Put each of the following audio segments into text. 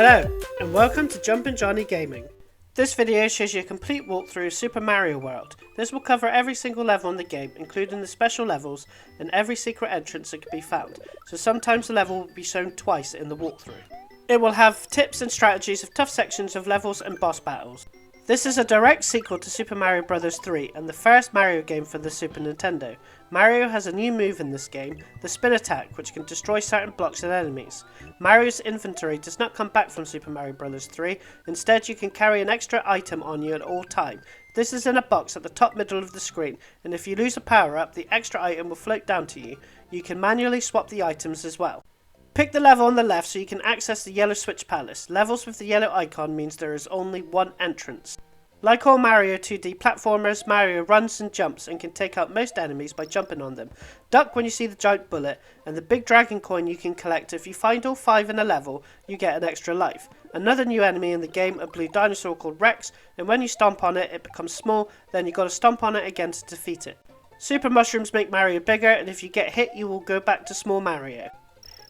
Hello, and welcome to Jumpin' Johnny Gaming. This video shows you a complete walkthrough of Super Mario World. This will cover every single level in the game, including the special levels and every secret entrance that can be found, so sometimes the level will be shown twice in the walkthrough. It will have tips and strategies of tough sections of levels and boss battles. This is a direct sequel to Super Mario Bros. 3 and the first Mario game for the Super Nintendo. Mario has a new move in this game, the spin attack, which can destroy certain blocks and enemies. Mario's inventory does not come back from Super Mario Bros. 3, instead you can carry an extra item on you at all time. This is in a box at the top middle of the screen, and if you lose a power up, the extra item will float down to you. You can manually swap the items as well. Pick the level on the left so you can access the Yellow Switch Palace. Levels with the yellow icon means there is only one entrance. Like all Mario 2D platformers, Mario runs and jumps and can take out most enemies by jumping on them. Duck when you see the giant bullet, and the big dragon coin you can collect. If you find all 5 in a level, you get an extra life. Another new enemy in the game, a blue dinosaur called Rex, and when you stomp on it, it becomes small, then you gotta stomp on it again to defeat it. Super mushrooms make Mario bigger, and if you get hit, you will go back to small Mario.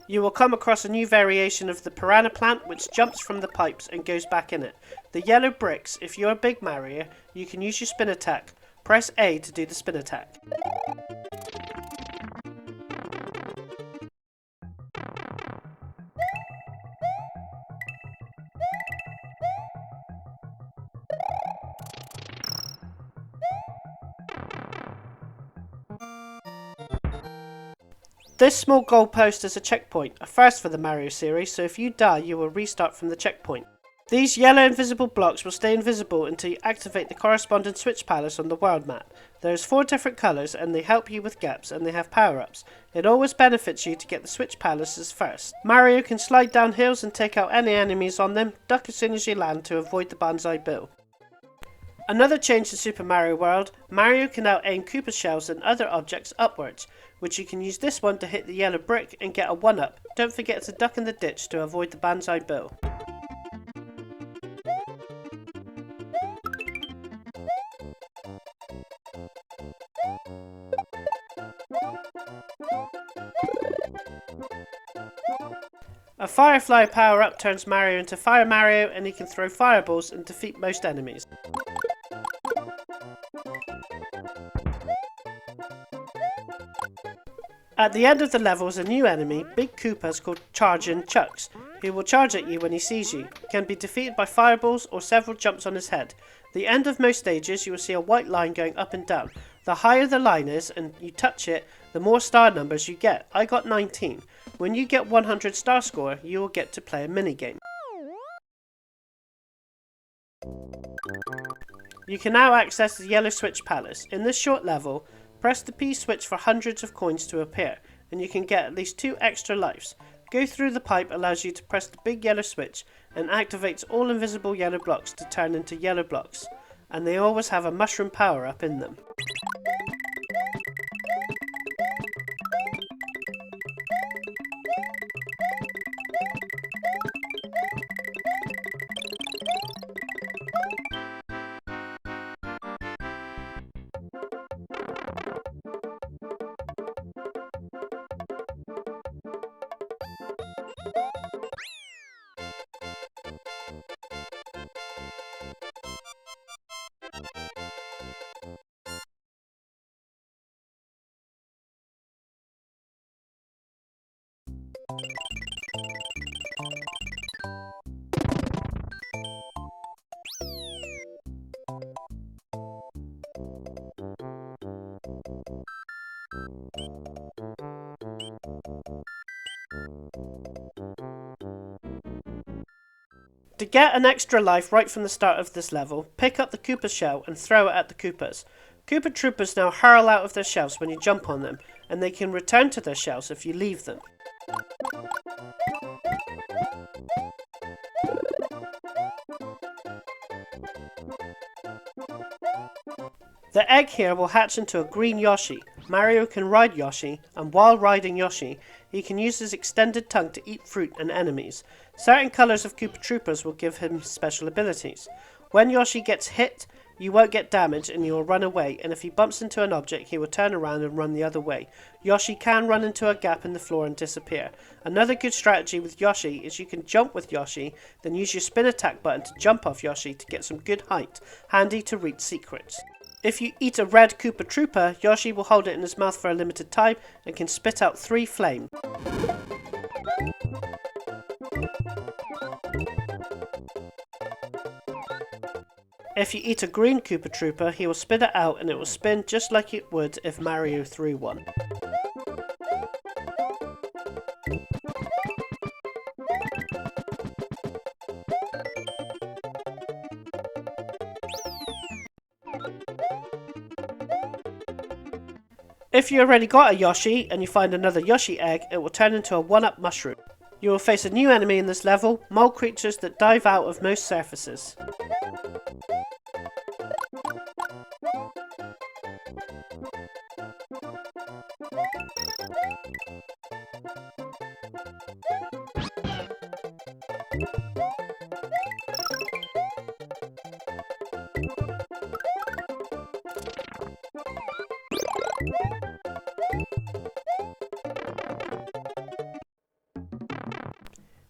You will come across a new variation of the piranha plant which jumps from the pipes and goes back in it. The yellow bricks, if you're a big Mario, you can use your spin attack. Press A to do the spin attack. This small goalpost is a checkpoint, a first for the Mario series, so if you die you will restart from the checkpoint. These yellow invisible blocks will stay invisible until you activate the corresponding switch palace on the world map. There's 4 different colours and they help you with gaps and they have power-ups. It always benefits you to get the switch palaces first. Mario can slide down hills and take out any enemies on them, duck as soon as you land to avoid the banzai bill. Another change to Super Mario World, Mario can now aim Koopa shells and other objects upwards, which you can use this one to hit the yellow brick and get a 1-up. Don't forget to duck in the ditch to avoid the banzai bill. A Firefly power-up turns Mario into Fire Mario and he can throw fireballs and defeat most enemies. At the end of the level is a new enemy, big Koopas called Chargin' Chucks, who will charge at you when he sees you. He can be defeated by fireballs or several jumps on his head. At the end of most stages you will see a white line going up and down. The higher the line is and you touch it, the more star numbers you get. I got 19. When you get 100 star score, you will get to play a minigame. You can now access the Yellow Switch Palace. In this short level, press the P switch for hundreds of coins to appear, and you can get at least 2 extra lives. Go through the pipe allows you to press the big yellow switch and activates all invisible yellow blocks to turn into yellow blocks, and they always have a mushroom power up in them. To get an extra life right from the start of this level, pick up the Koopa shell and throw it at the Koopas. Koopa Troopers now hurl out of their shells when you jump on them, and they can return to their shells if you leave them. The egg here will hatch into a green Yoshi. Mario can ride Yoshi, and while riding Yoshi, he can use his extended tongue to eat fruit and enemies. Certain colours of Koopa Troopers will give him special abilities. When Yoshi gets hit, you won't get damaged and you will run away, and if he bumps into an object he will turn around and run the other way. Yoshi can run into a gap in the floor and disappear. Another good strategy with Yoshi is you can jump with Yoshi, then use your spin attack button to jump off Yoshi to get some good height, handy to reach secrets. If you eat a red Koopa Troopa, Yoshi will hold it in his mouth for a limited time and can spit out 3 flames. If you eat a green Koopa Troopa, he will spit it out and it will spin just like it would if Mario threw one. If you already got a Yoshi and you find another Yoshi egg, it will turn into a 1-up mushroom. You will face a new enemy in this level, mole creatures that dive out of most surfaces.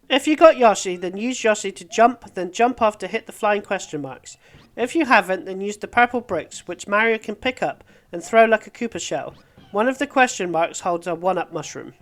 If you got Yoshi, then use Yoshi to jump, then jump off to hit the flying question marks. If you haven't, then use the purple bricks, which Mario can pick up and throw like a Koopa shell. One of the question marks holds a 1-up mushroom.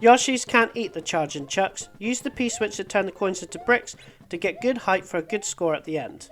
Yoshis can't eat the charging chucks. Use the P-switch to turn the coins into bricks to get good height for a good score at the end.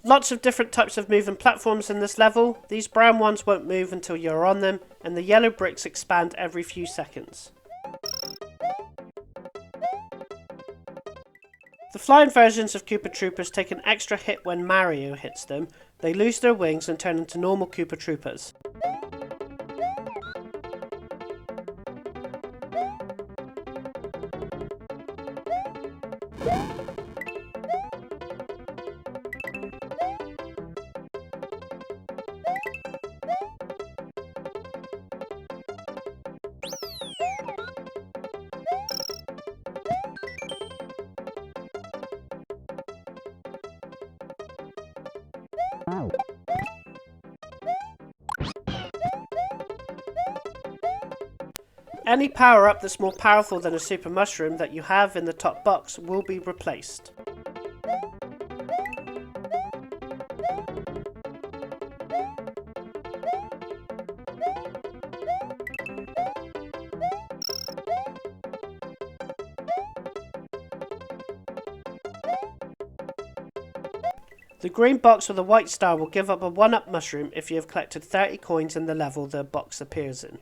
Lots of different types of moving platforms in this level. These brown ones won't move until you're on them, and the yellow bricks expand every few seconds. The flying versions of Koopa Troopas take an extra hit when Mario hits them. They lose their wings and turn into normal Koopa Troopas. Any power-up that's more powerful than a super mushroom that you have in the top box will be replaced. The green box with a white star will give up a 1-up mushroom if you have collected 30 coins in the level the box appears in.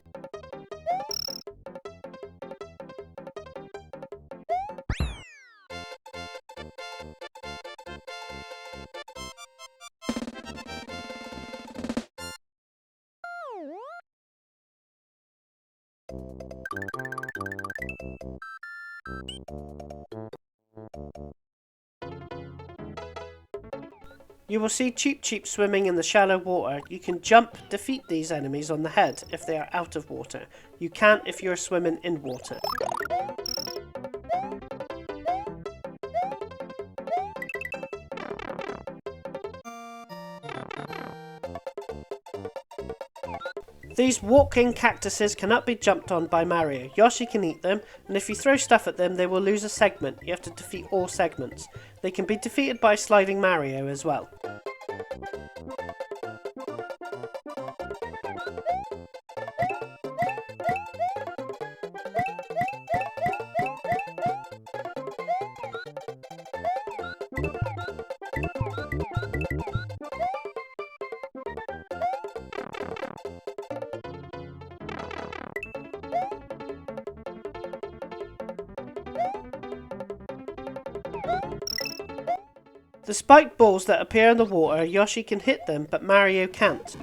You will see Cheep Cheep swimming in the shallow water. You can jump, defeat these enemies on the head if they are out of water. You can't if you are swimming in water. These walking cactuses cannot be jumped on by Mario. Yoshi can eat them, and if you throw stuff at them, they will lose a segment. You have to defeat all segments. They can be defeated by sliding Mario as well. The spiked balls that appear in the water, Yoshi can hit them, but Mario can't.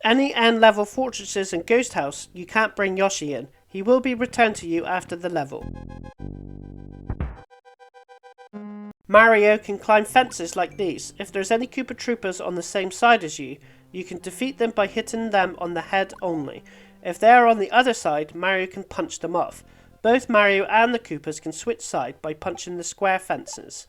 Any end level fortresses and ghost house, you can't bring Yoshi in. He will be returned to you after the level. Mario can climb fences like these. If there's any Koopa Troopers on the same side as you, you can defeat them by hitting them on the head only. If they are on the other side, Mario can punch them off. Both Mario and the Koopas can switch side by punching the square fences.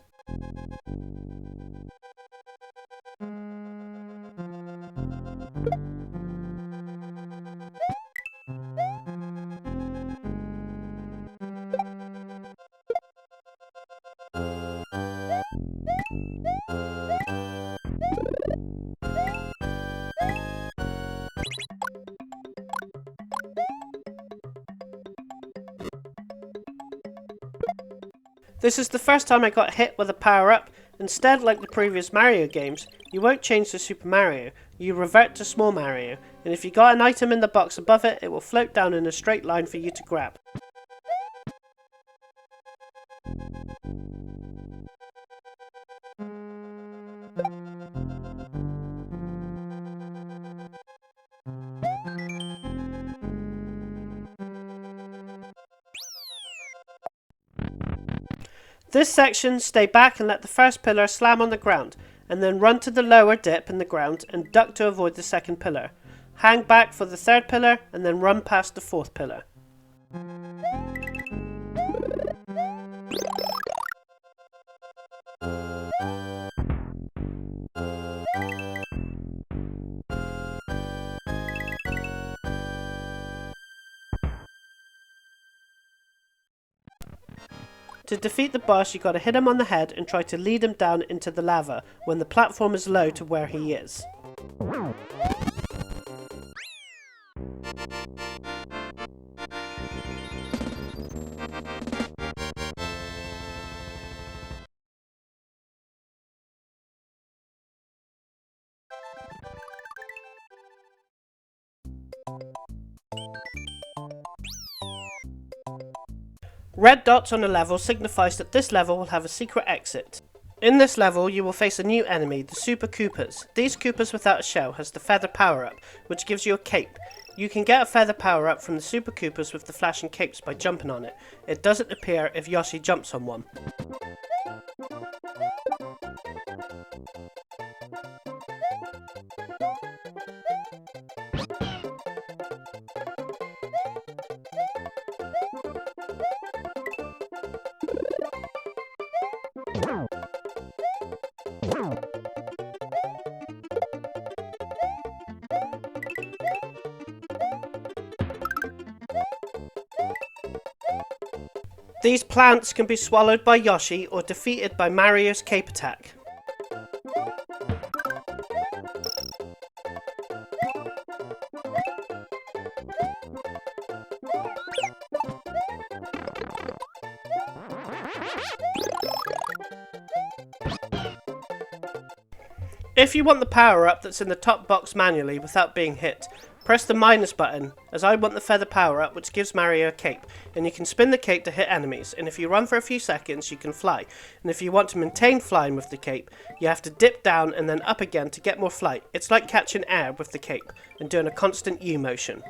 This is the first time I got hit with a power-up. Instead, like the previous Mario games, you won't change to Super Mario, you revert to Small Mario, and if you got an item in the box above it, it will float down in a straight line for you to grab. This section, stay back and let the first pillar slam on the ground, and then run to the lower dip in the ground and duck to avoid the second pillar. Hang back for the third pillar and then run past the fourth pillar. To defeat the boss, you gotta hit him on the head and try to lead him down into the lava when the platform is low to where he is. Red dots on a level signifies that this level will have a secret exit. In this level you will face a new enemy, the Super Koopas. These Koopas without a shell has the feather power up, which gives you a cape. You can get a feather power up from the Super Koopas with the flashing capes by jumping on it. It doesn't appear if Yoshi jumps on one. These plants can be swallowed by Yoshi or defeated by Mario's cape attack. If you want the power up that's in the top box manually without being hit, press the minus button, as I want the feather power up which gives Mario a cape, and you can spin the cape to hit enemies, and if you run for a few seconds you can fly, and if you want to maintain flying with the cape, you have to dip down and then up again to get more flight. It's like catching air with the cape, and doing a constant U motion.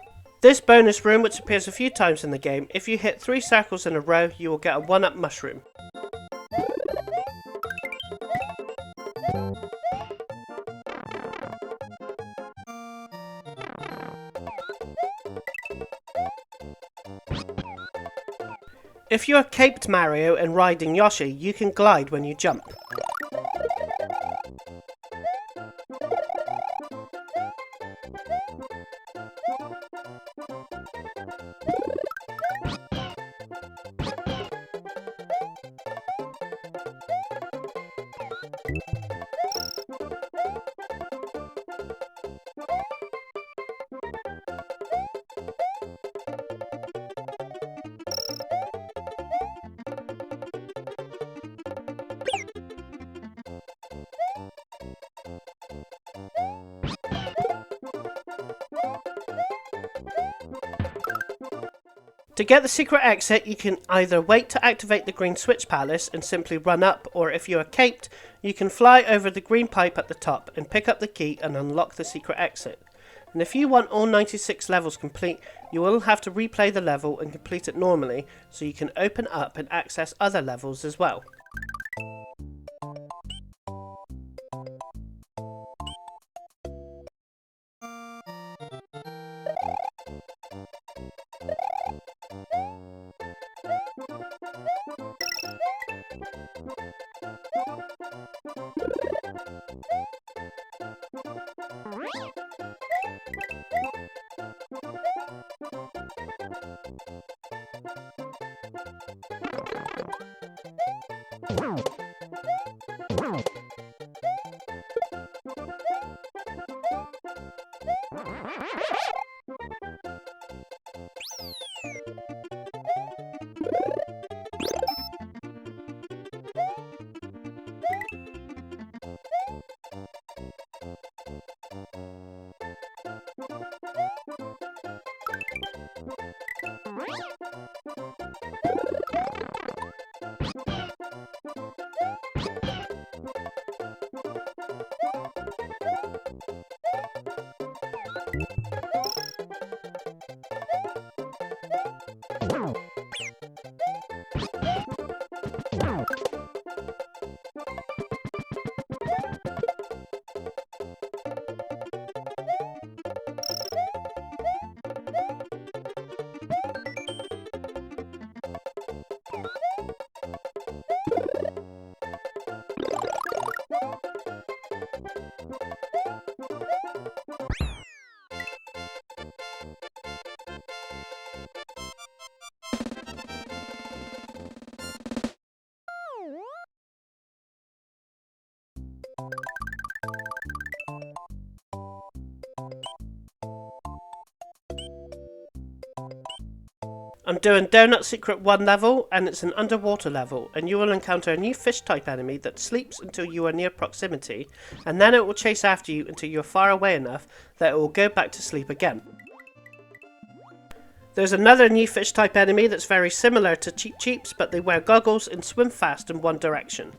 This bonus room, which appears a few times in the game, if you hit 3 circles in a row you will get a 1-up mushroom. If you are caped Mario and riding Yoshi, you can glide when you jump. To get the secret exit, you can either wait to activate the green switch palace and simply run up, or if you are caped, you can fly over the green pipe at the top and pick up the key and unlock the secret exit. And if you want all 96 levels complete, you will have to replay the level and complete it normally, so you can open up and access other levels as well. I'm doing Donut Secret 1 level, and it's an underwater level, and you will encounter a new fish type enemy that sleeps until you are near proximity, and then it will chase after you until you are far away enough that it will go back to sleep again. There's another new fish type enemy that's very similar to Cheep Cheeps, but they wear goggles and swim fast in one direction.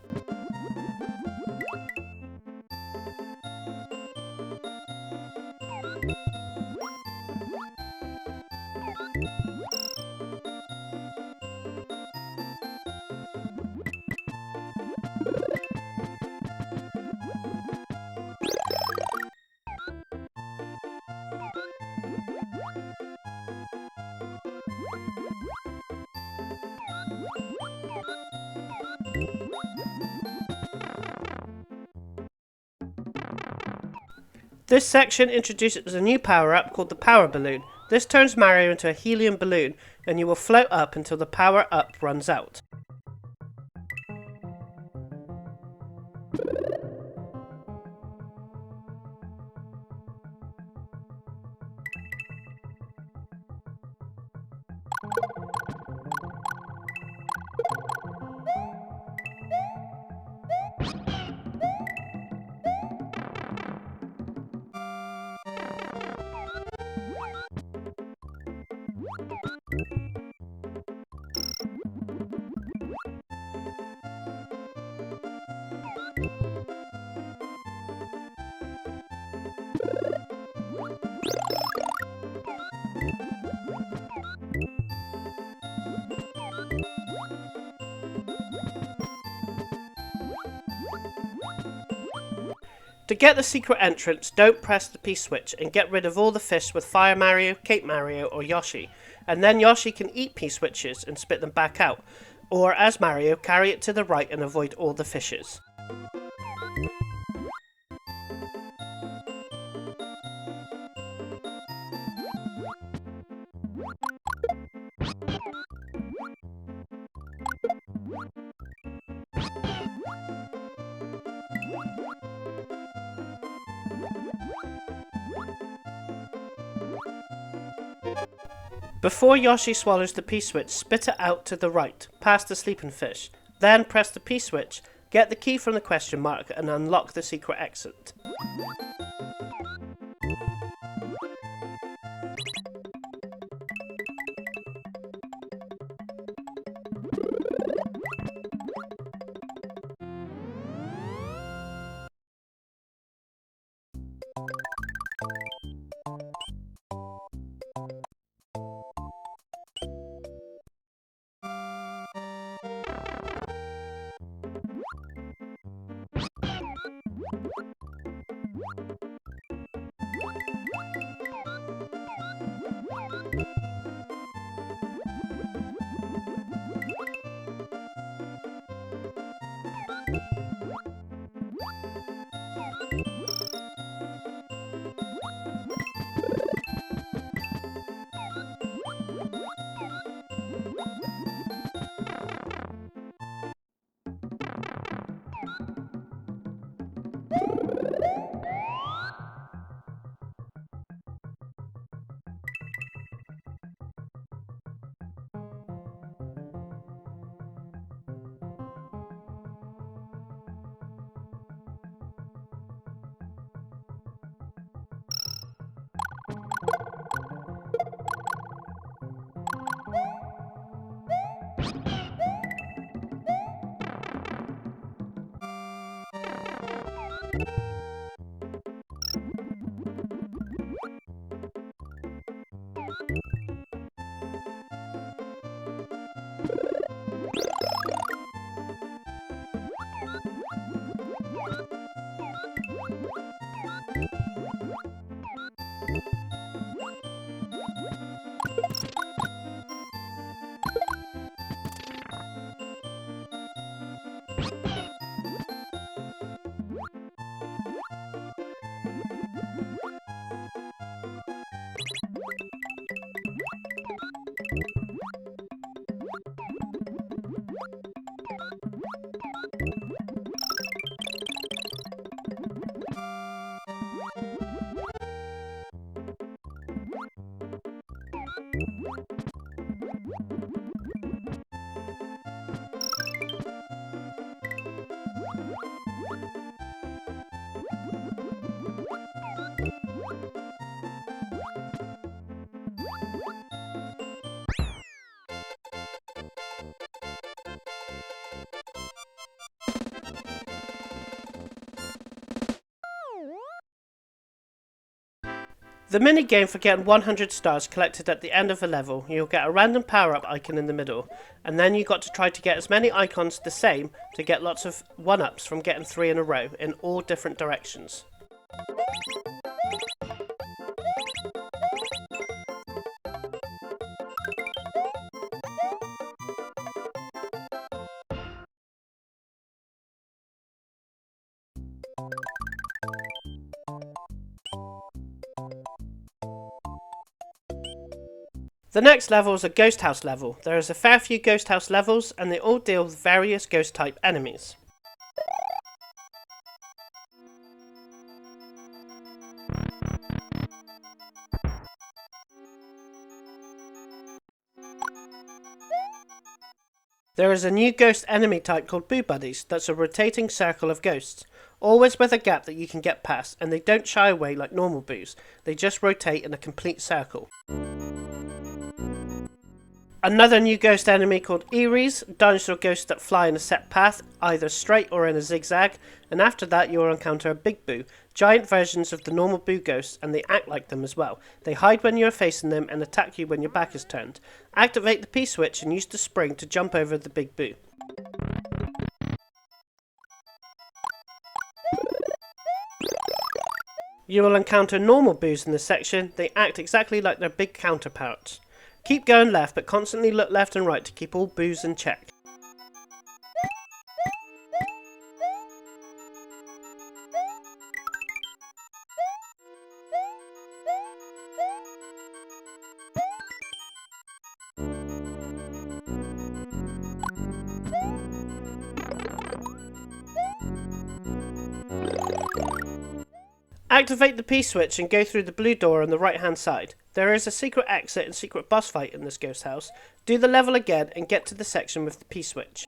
This section introduces a new power-up called the Power Balloon. This turns Mario into a helium balloon, and you will float up until the power-up runs out. To get the secret entrance, don't press the P switch and get rid of all the fish with Fire Mario, Cape Mario or Yoshi, and then Yoshi can eat P switches and spit them back out, or as Mario, carry it to the right and avoid all the fishes. Before Yoshi swallows the P-switch, spit it out to the right, past the sleeping fish. Then press the P-switch, get the key from the question mark and unlock the secret exit. The minigame for getting 100 stars collected at the end of a level, you'll get a random power-up icon in the middle, and then you got to try to get as many icons the same to get lots of 1-ups from getting 3 in a row in all different directions. The next level is a ghost house level. There is a fair few ghost house levels and they all deal with various ghost type enemies. There is a new ghost enemy type called Boo Buddies that's a rotating circle of ghosts, always with a gap that you can get past, and they don't shy away like normal boos, they just rotate in a complete circle. Another new ghost enemy called Eries, dinosaur ghosts that fly in a set path, either straight or in a zigzag, and after that you will encounter a Big Boo, giant versions of the normal Boo ghosts, and they act like them as well. They hide when you are facing them and attack you when your back is turned. Activate the P switch and use the spring to jump over the Big Boo. You will encounter normal boos in this section. They act exactly like their big counterparts. Keep going left, but constantly look left and right to keep all boos in check. Activate the P-switch and go through the blue door on the right hand side. There is a secret exit and secret boss fight in this ghost house. Do the level again and get to the section with the P-switch.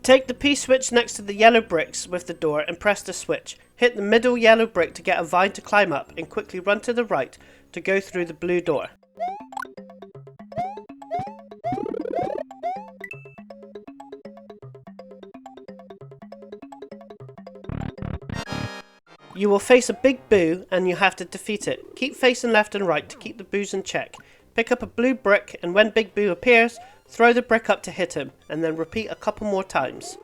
Take the P-switch next to the yellow bricks with the door and press the switch. Hit the middle yellow brick to get a vine to climb up and quickly run to the right to go through the blue door. You will face a big boo and you have to defeat it. Keep facing left and right to keep the boos in check. Pick up a blue brick and when Big Boo appears, throw the brick up to hit him and then repeat a couple more times.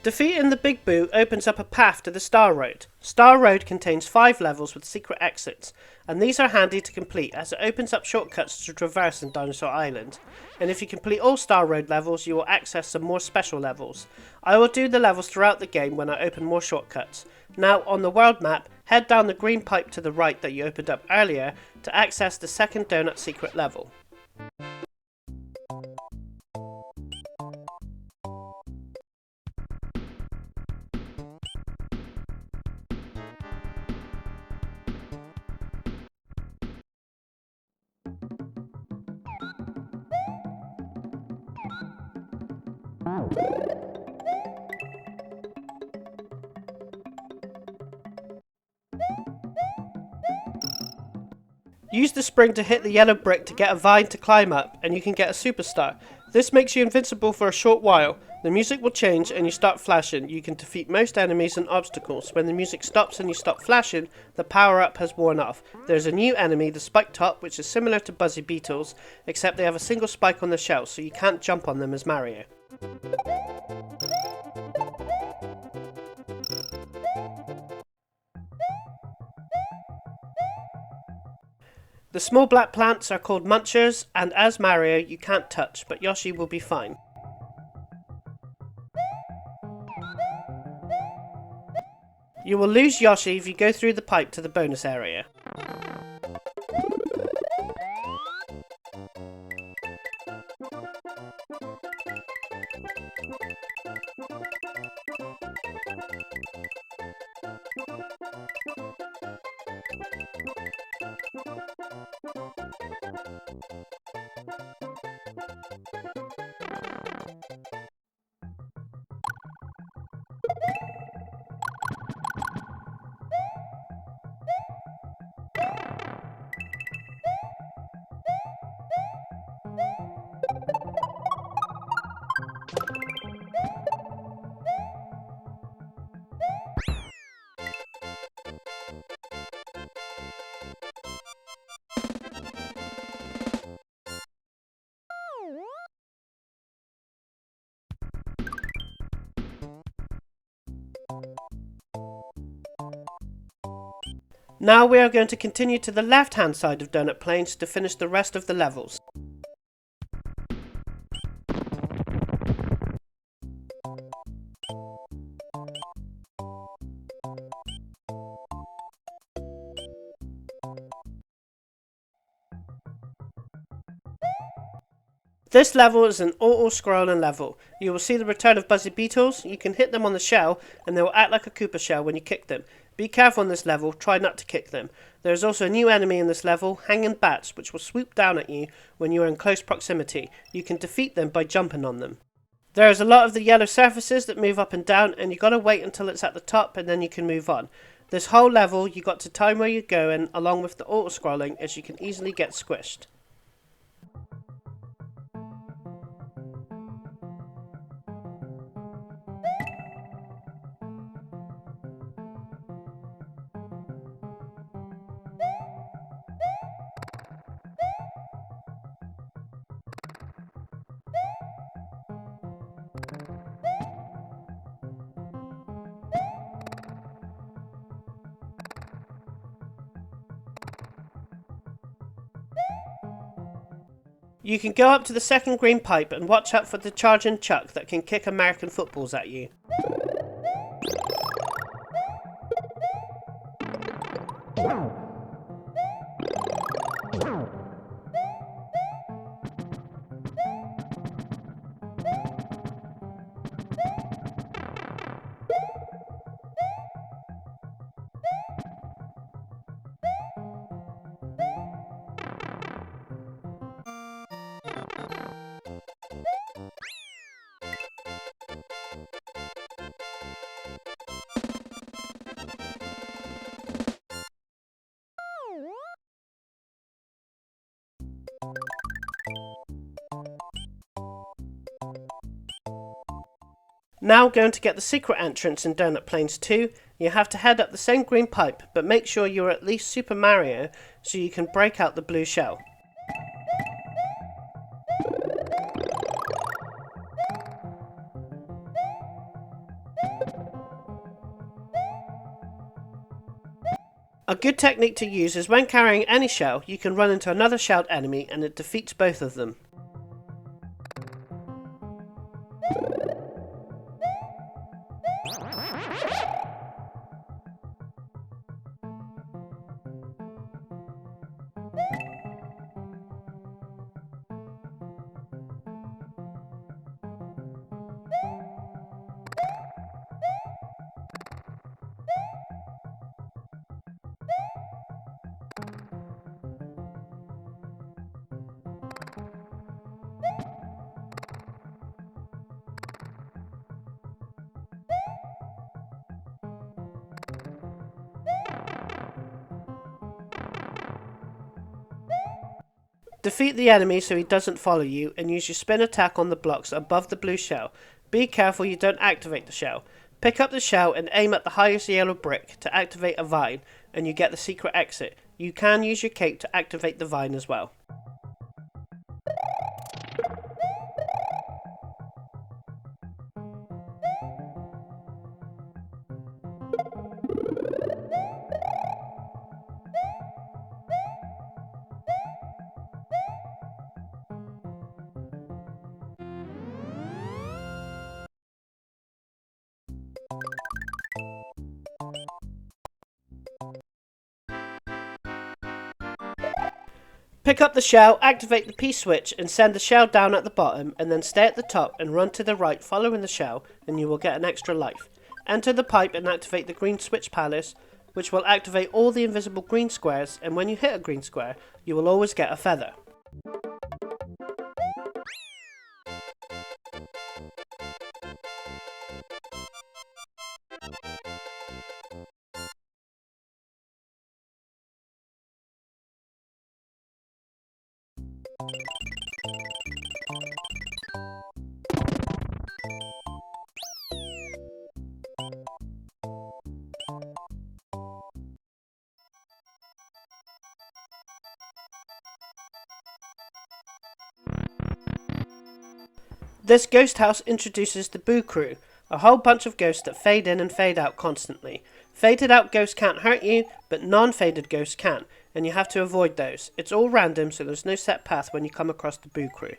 Defeating the Big Boo opens up a path to the Star Road. Star Road contains 5 levels with secret exits, and these are handy to complete as it opens up shortcuts to traverse in Dinosaur Island. And if you complete all Star Road levels, you will access some more special levels. I will do the levels throughout the game when I open more shortcuts. Now, on the world map, head down the green pipe to the right that you opened up earlier to access the second donut secret level. Use the spring to hit the yellow brick to get a vine to climb up, and you can get a superstar. This makes you invincible for a short while. The music will change and you start flashing. You can defeat most enemies and obstacles. When the music stops and you stop flashing, the power up has worn off. There's a new enemy, the Spike Top, which is similar to Buzzy Beetles, except they have a single spike on the shell, so you can't jump on them as Mario. The small black plants are called munchers, and as Mario you can't touch, but Yoshi will be fine. You will lose Yoshi if you go through the pipe to the bonus area. Now we are going to continue to the left hand side of Donut Plains to finish the rest of the levels. This level is an auto-scrolling level. You will see the return of Buzzy Beetles. You can hit them on the shell and they will act like a Koopa shell when you kick them. Be careful on this level, try not to kick them. There is also a new enemy in this level, hanging bats, which will swoop down at you when you are in close proximity. You can defeat them by jumping on them. There is a lot of the yellow surfaces that move up and down, and you gotta wait until it's at the top and then you can move on. This whole level you got to time where you're going along with the auto-scrolling, as you can easily get squished. You can go up to the second green pipe and watch out for the charging Chuck that can kick American footballs at you. Now going to get the secret entrance in Donut Plains 2, you have to head up the same green pipe, but make sure you're at least Super Mario so you can break out the blue shell. A good technique to use is when carrying any shell, you can run into another shelled enemy and it defeats both of them. Defeat the enemy so he doesn't follow you and use your spin attack on the blocks above the blue shell. Be careful you don't activate the shell. Pick up the shell and aim at the highest yellow brick to activate a vine and you get the secret exit. You can use your cape to activate the vine as well. Pick up the shell, activate the P-switch and send the shell down at the bottom and then stay at the top and run to the right following the shell and you will get an extra life. Enter the pipe and activate the green switch palace, which will activate all the invisible green squares, and when you hit a green square you will always get a feather. This ghost house introduces the Boo Crew. A whole bunch of ghosts that fade in and fade out constantly. Faded out ghosts can't hurt you, but non-faded ghosts can, and you have to avoid those. It's all random, so there's no set path when you come across the Boo Crew.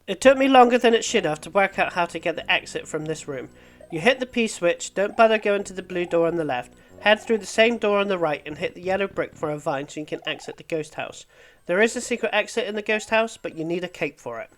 It took me longer than it should have to work out how to get the exit from this room. You hit the P switch, don't bother going to the blue door on the left, head through the same door on the right and hit the yellow brick for a vine so you can exit the ghost house. There is a secret exit in the ghost house, but you need a cape for it.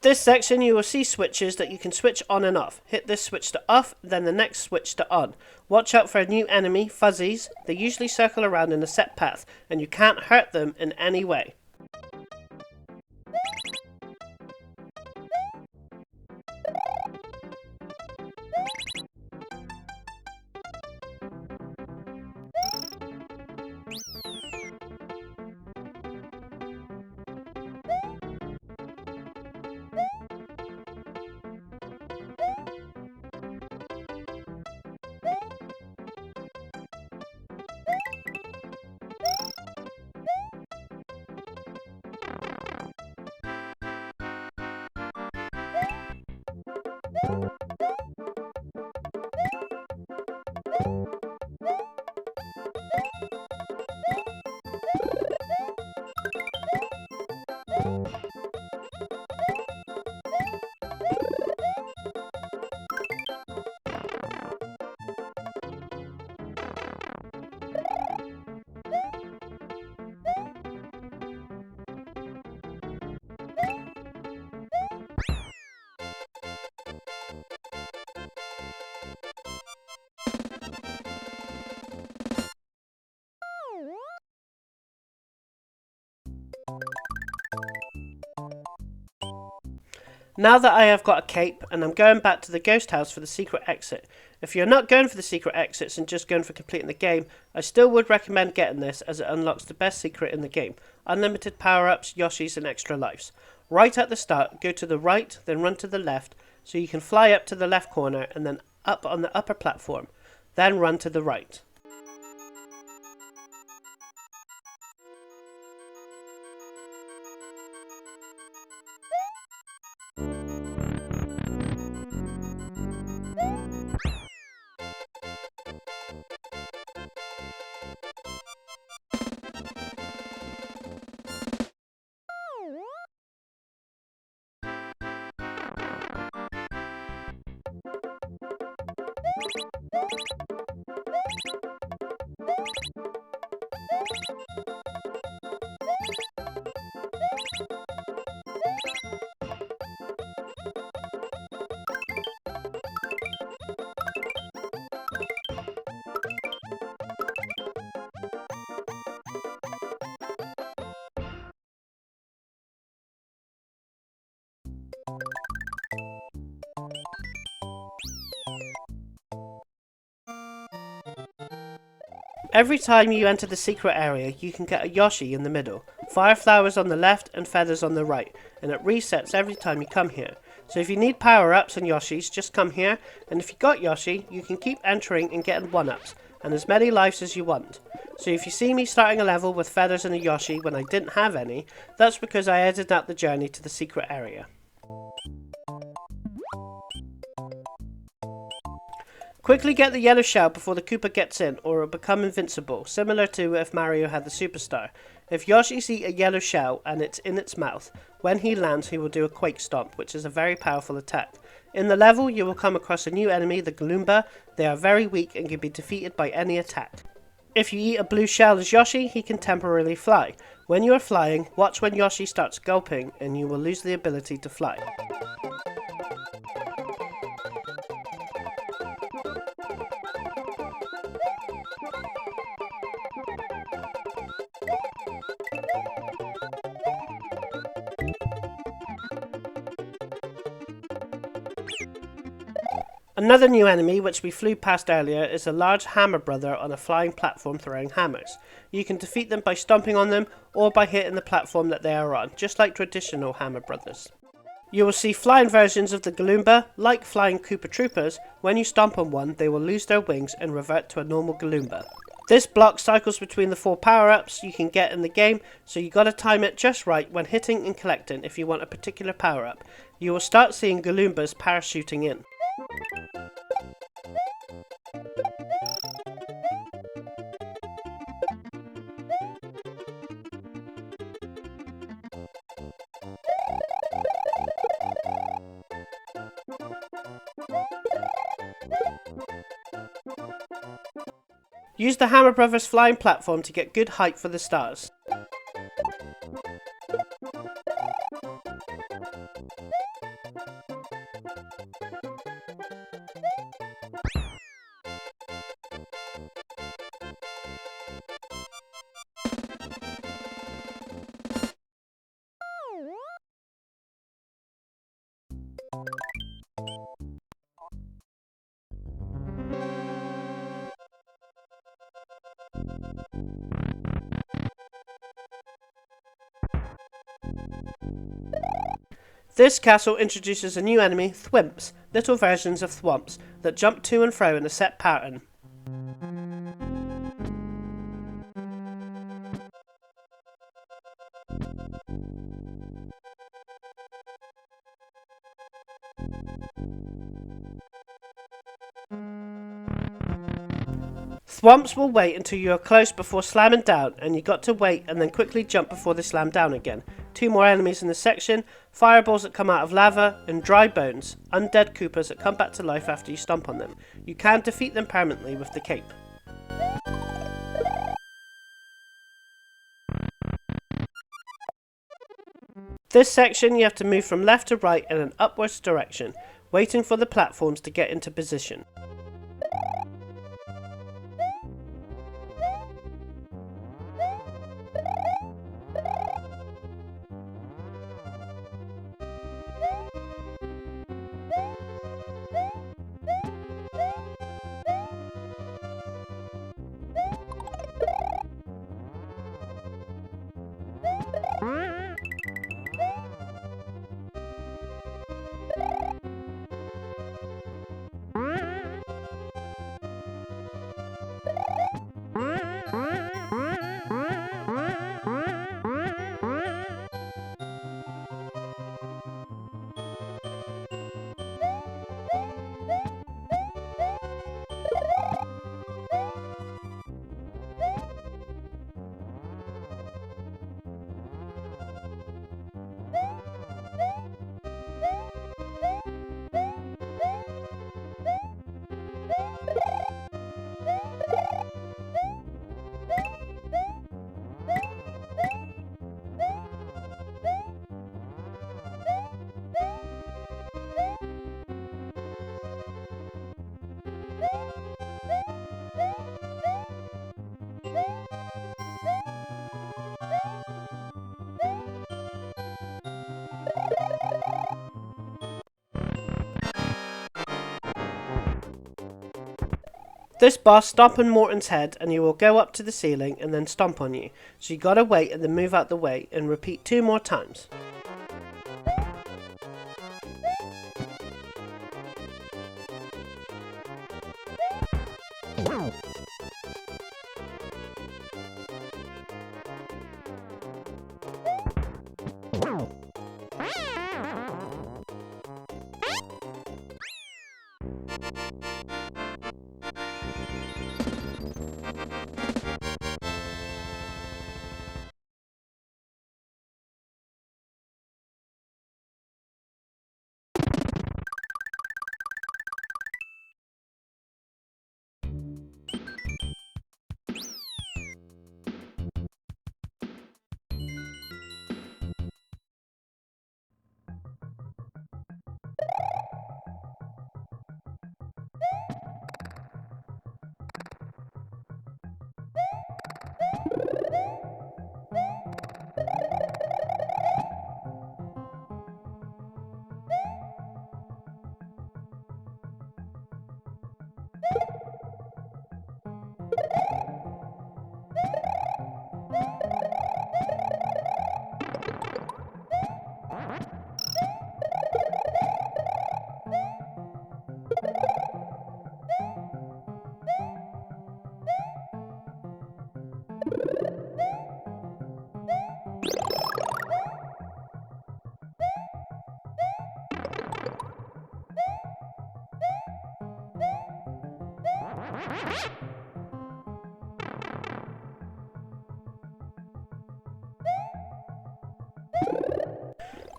This section you will see switches that you can switch on and off. Hit this switch to off, then the next switch to on. Watch out for a new enemy, fuzzies. They usually circle around in a set path, and you can't hurt them in any way. Now that I have got a cape and I'm going back to the ghost house for the secret exit. If you're not going for the secret exits and just going for completing the game, I still would recommend getting this as it unlocks the best secret in the game. Unlimited power-ups, yoshis and extra lives. Right at the start, go to the right, then run to the left, so you can fly up to the left corner and then up on the upper platform. Then run to the right. Every time you enter the secret area, you can get a yoshi in the middle, fire flowers on the left and feathers on the right, and it resets every time you come here. So if you need power-ups and yoshis, just come here, and if you got yoshi, you can keep entering and getting 1-ups, and as many lives as you want. So if you see me starting a level with feathers and a yoshi when I didn't have any, that's because I edited out the journey to the secret area. Quickly get the yellow shell before the Koopa gets in, or it will become invincible, similar to if Mario had the Superstar. If Yoshi's eat a yellow shell and it's in its mouth, when he lands he will do a Quake Stomp, which is a very powerful attack. In the level you will come across a new enemy, the Gloomba. They are very weak and can be defeated by any attack. If you eat a blue shell as Yoshi, he can temporarily fly. When you are flying, watch when Yoshi starts gulping and you will lose the ability to fly. Another new enemy, which we flew past earlier, is a large hammer brother on a flying platform throwing hammers. You can defeat them by stomping on them or by hitting the platform that they are on, just like traditional hammer brothers. You will see flying versions of the Galoomba, like flying Koopa Troopers. When you stomp on one, they will lose their wings and revert to a normal Galoomba. This block cycles between the 4 power-ups you can get in the game, so you gotta time it just right when hitting and collecting if you want a particular power-up. You will start seeing Galoombas parachuting in. Use the Hammer Brothers flying platform to get good height for the stars. This castle introduces a new enemy, Thwimps, little versions of Thwomps, that jump to and fro in a set pattern. Thwomps will wait until you are close before slamming down, and you got to wait and then quickly jump before they slam down again. 2 more enemies in this section, fireballs that come out of lava, and dry bones, undead Koopas that come back to life after you stomp on them. You can defeat them permanently with the cape. This section you have to move from left to right in an upwards direction, waiting for the platforms to get into position. This boss stomp on Morton's head and he will go up to the ceiling and then stomp on you. So you gotta wait and then move out the way and repeat 2 more times.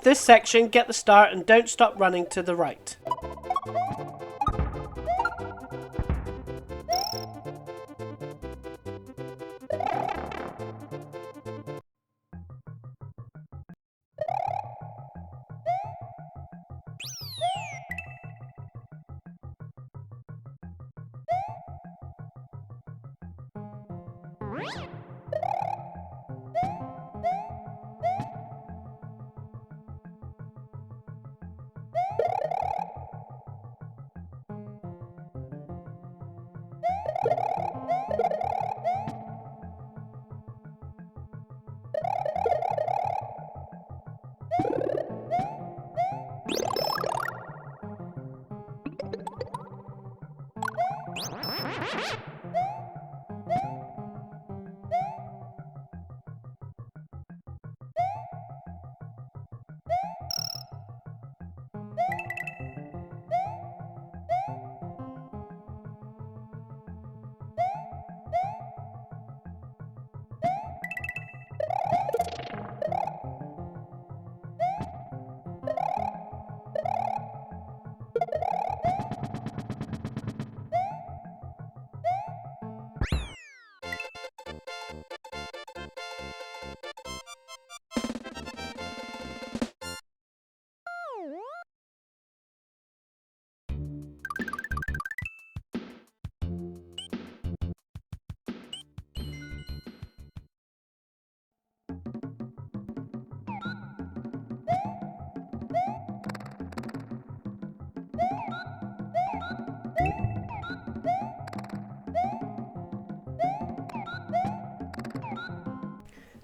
This section, get the start and don't stop running to the right.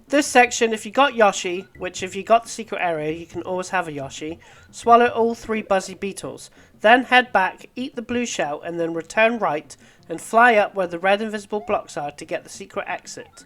This section, if you got Yoshi, which if you got the secret area, you can always have a Yoshi, swallow all 3 buzzy beetles. Then head back, eat the blue shell, and then return right and fly up where the red invisible blocks are to get the secret exit.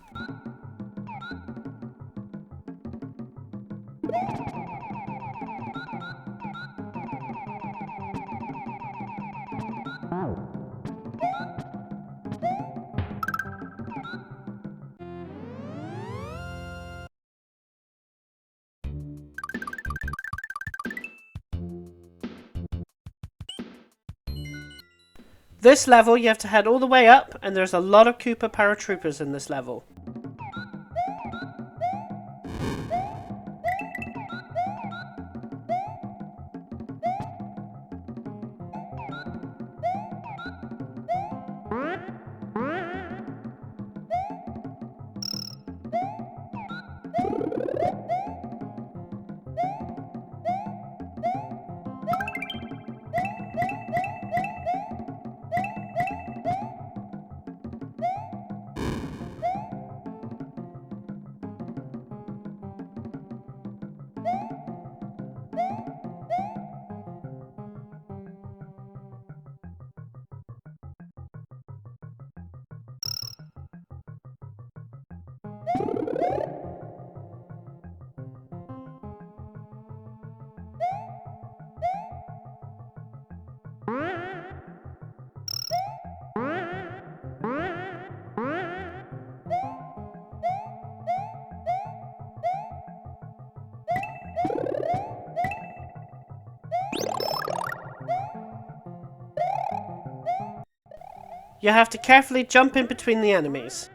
This level you have to head all the way up, and there's a lot of Koopa paratroopers in this level. You have to carefully jump in between the enemies.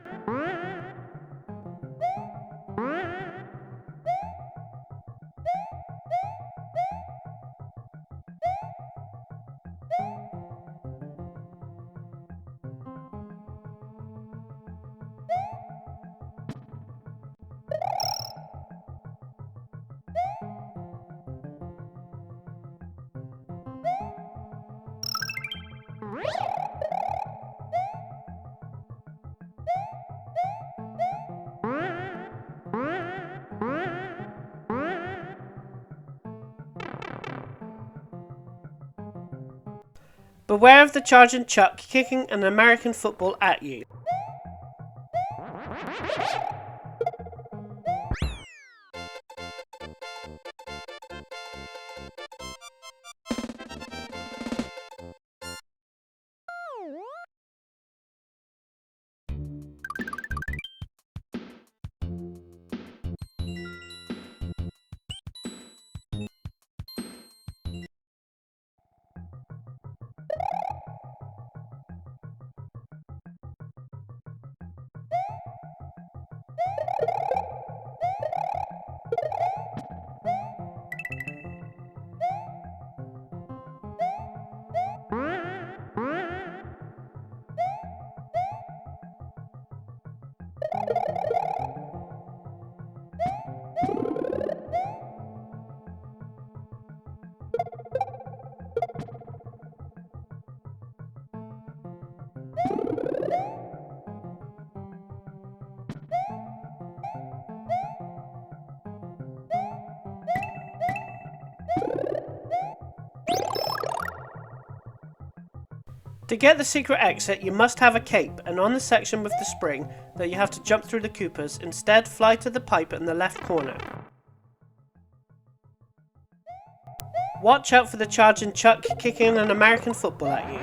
Beware of the charging Chuck kicking an American football at you. To get the secret exit, you must have a cape, and on the section with the spring that you have to jump through the Koopas, instead fly to the pipe in the left corner. Watch out for the charging Chuck kicking an American football at you.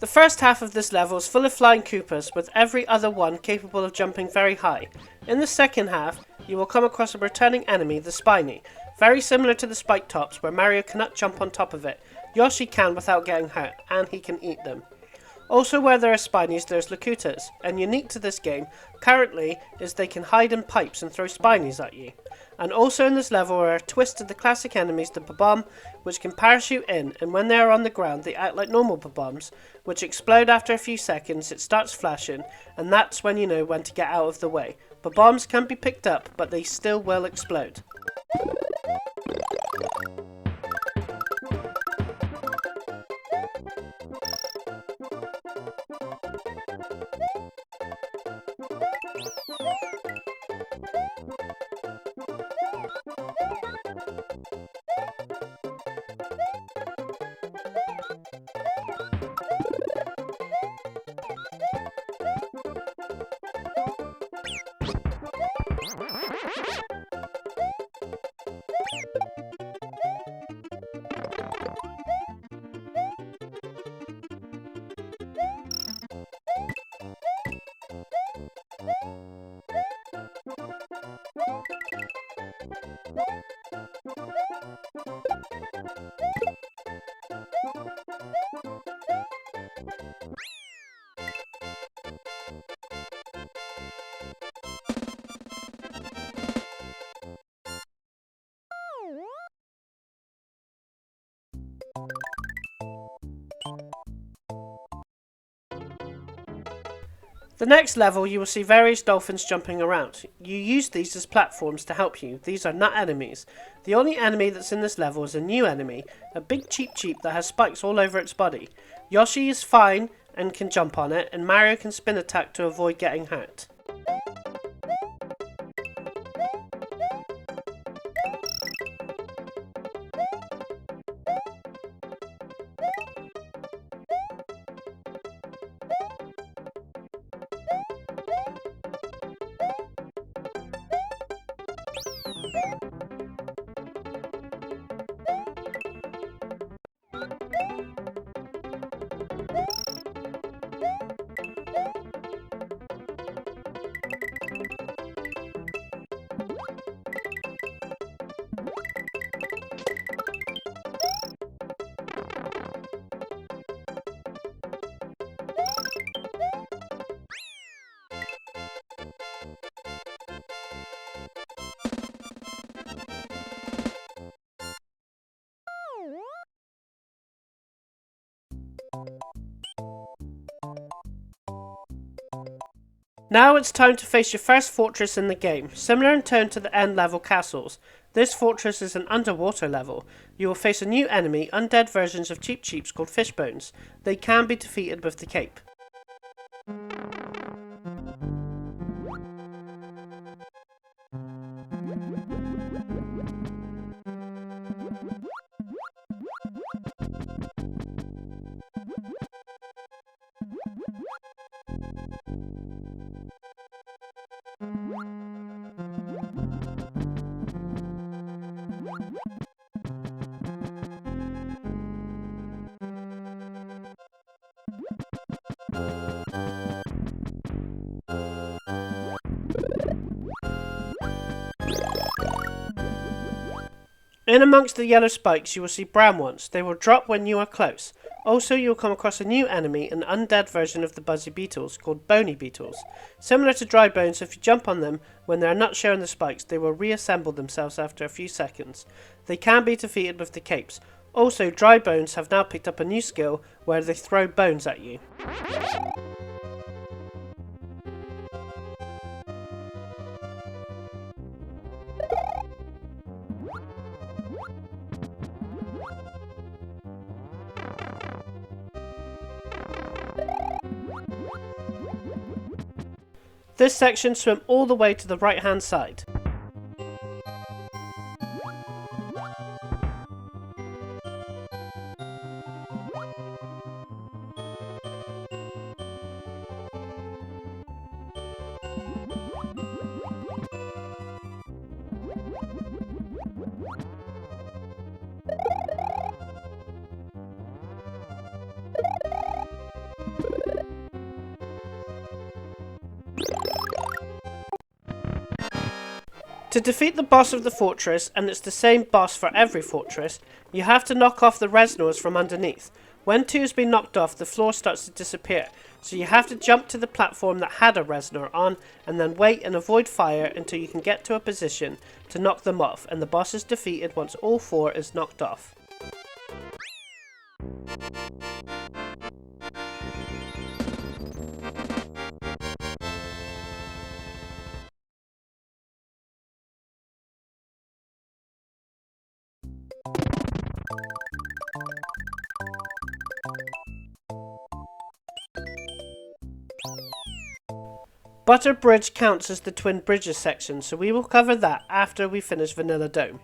The first half of this level is full of flying Koopas, with every other one capable of jumping very high. In the second half, you will come across a returning enemy, the Spiny. Very similar to the Spike Tops, where Mario cannot jump on top of it. Yoshi can without getting hurt, and he can eat them. Also, where there are Spinies, there's Lakutas, and unique to this game, currently, is they can hide in pipes and throw Spinies at you. And also in this level are a twist of the classic enemies, the Bob-omb, which can parachute in, and when they are on the ground they act like normal Bob-ombs, which explode after a few seconds. It starts flashing, and that's when you know when to get out of the way. Bob-ombs can be picked up, but they still will explode. The next level you will see various dolphins jumping around. You use these as platforms to help you. These are not enemies. The only enemy that's in this level is a new enemy, a big cheep that has spikes all over its body. Yoshi is fine and can jump on it, and Mario can spin attack to avoid getting hurt. Now it's time to face your first fortress in the game, similar in tone to the end level castles. This fortress is an underwater level. You will face a new enemy, undead versions of Cheap Cheeps called Fishbones. They can be defeated with the cape. In amongst the yellow spikes you will see brown ones. They will drop when you are close. Also you will come across a new enemy, an undead version of the buzzy beetles called bony beetles. Similar to dry bones, if you jump on them when they are not showing the spikes, they will reassemble themselves after a few seconds. They can be defeated with the capes. Also, dry bones have now picked up a new skill where they throw bones at you. This section swim all the way to the right hand side. To defeat the boss of the fortress, and it's the same boss for every fortress, you have to knock off the resonors from underneath. When two has been knocked off, the floor starts to disappear, so you have to jump to the platform that had a resonor on, and then wait and avoid fire until you can get to a position to knock them off, and the boss is defeated once all four is knocked off. Butter Bridge counts as the Twin Bridges section, so we will cover that after we finish Vanilla Dome.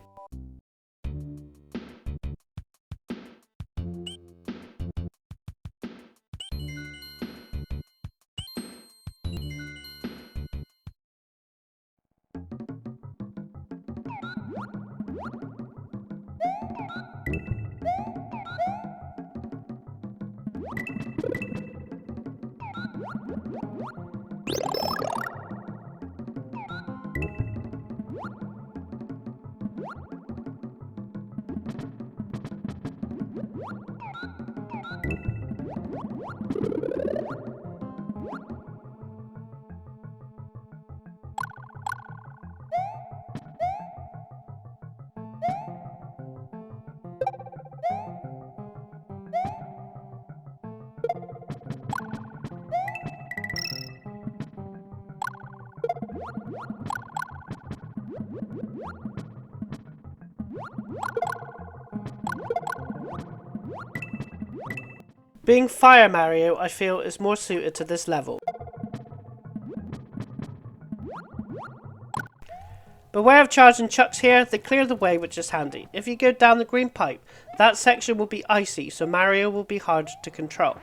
Being Fire Mario, I feel, is more suited to this level. Beware of charging chucks here, they clear the way, which is handy. If you go down the green pipe, that section will be icy, so Mario will be hard to control.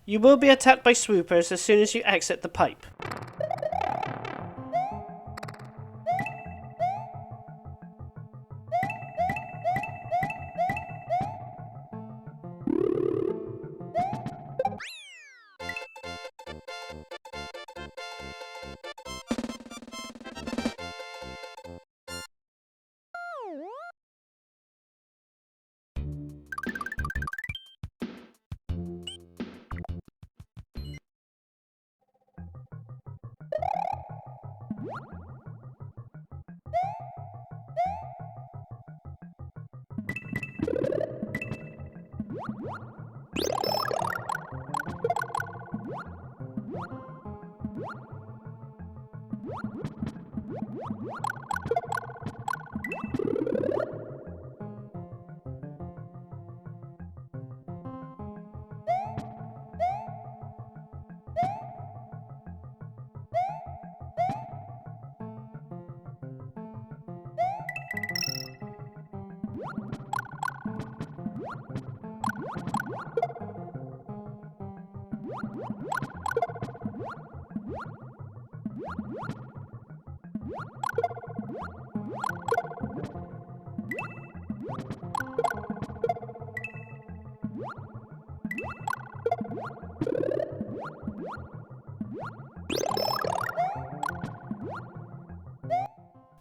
You will be attacked by swoopers as soon as you exit the pipe.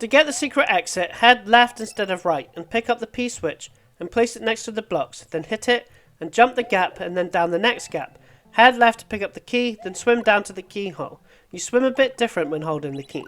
To get the secret exit, head left instead of right and pick up the P-switch and place it next to the blocks, then hit it and jump the gap and then down the next gap. Head left to pick up the key, then swim down to the keyhole. You swim a bit different when holding the key.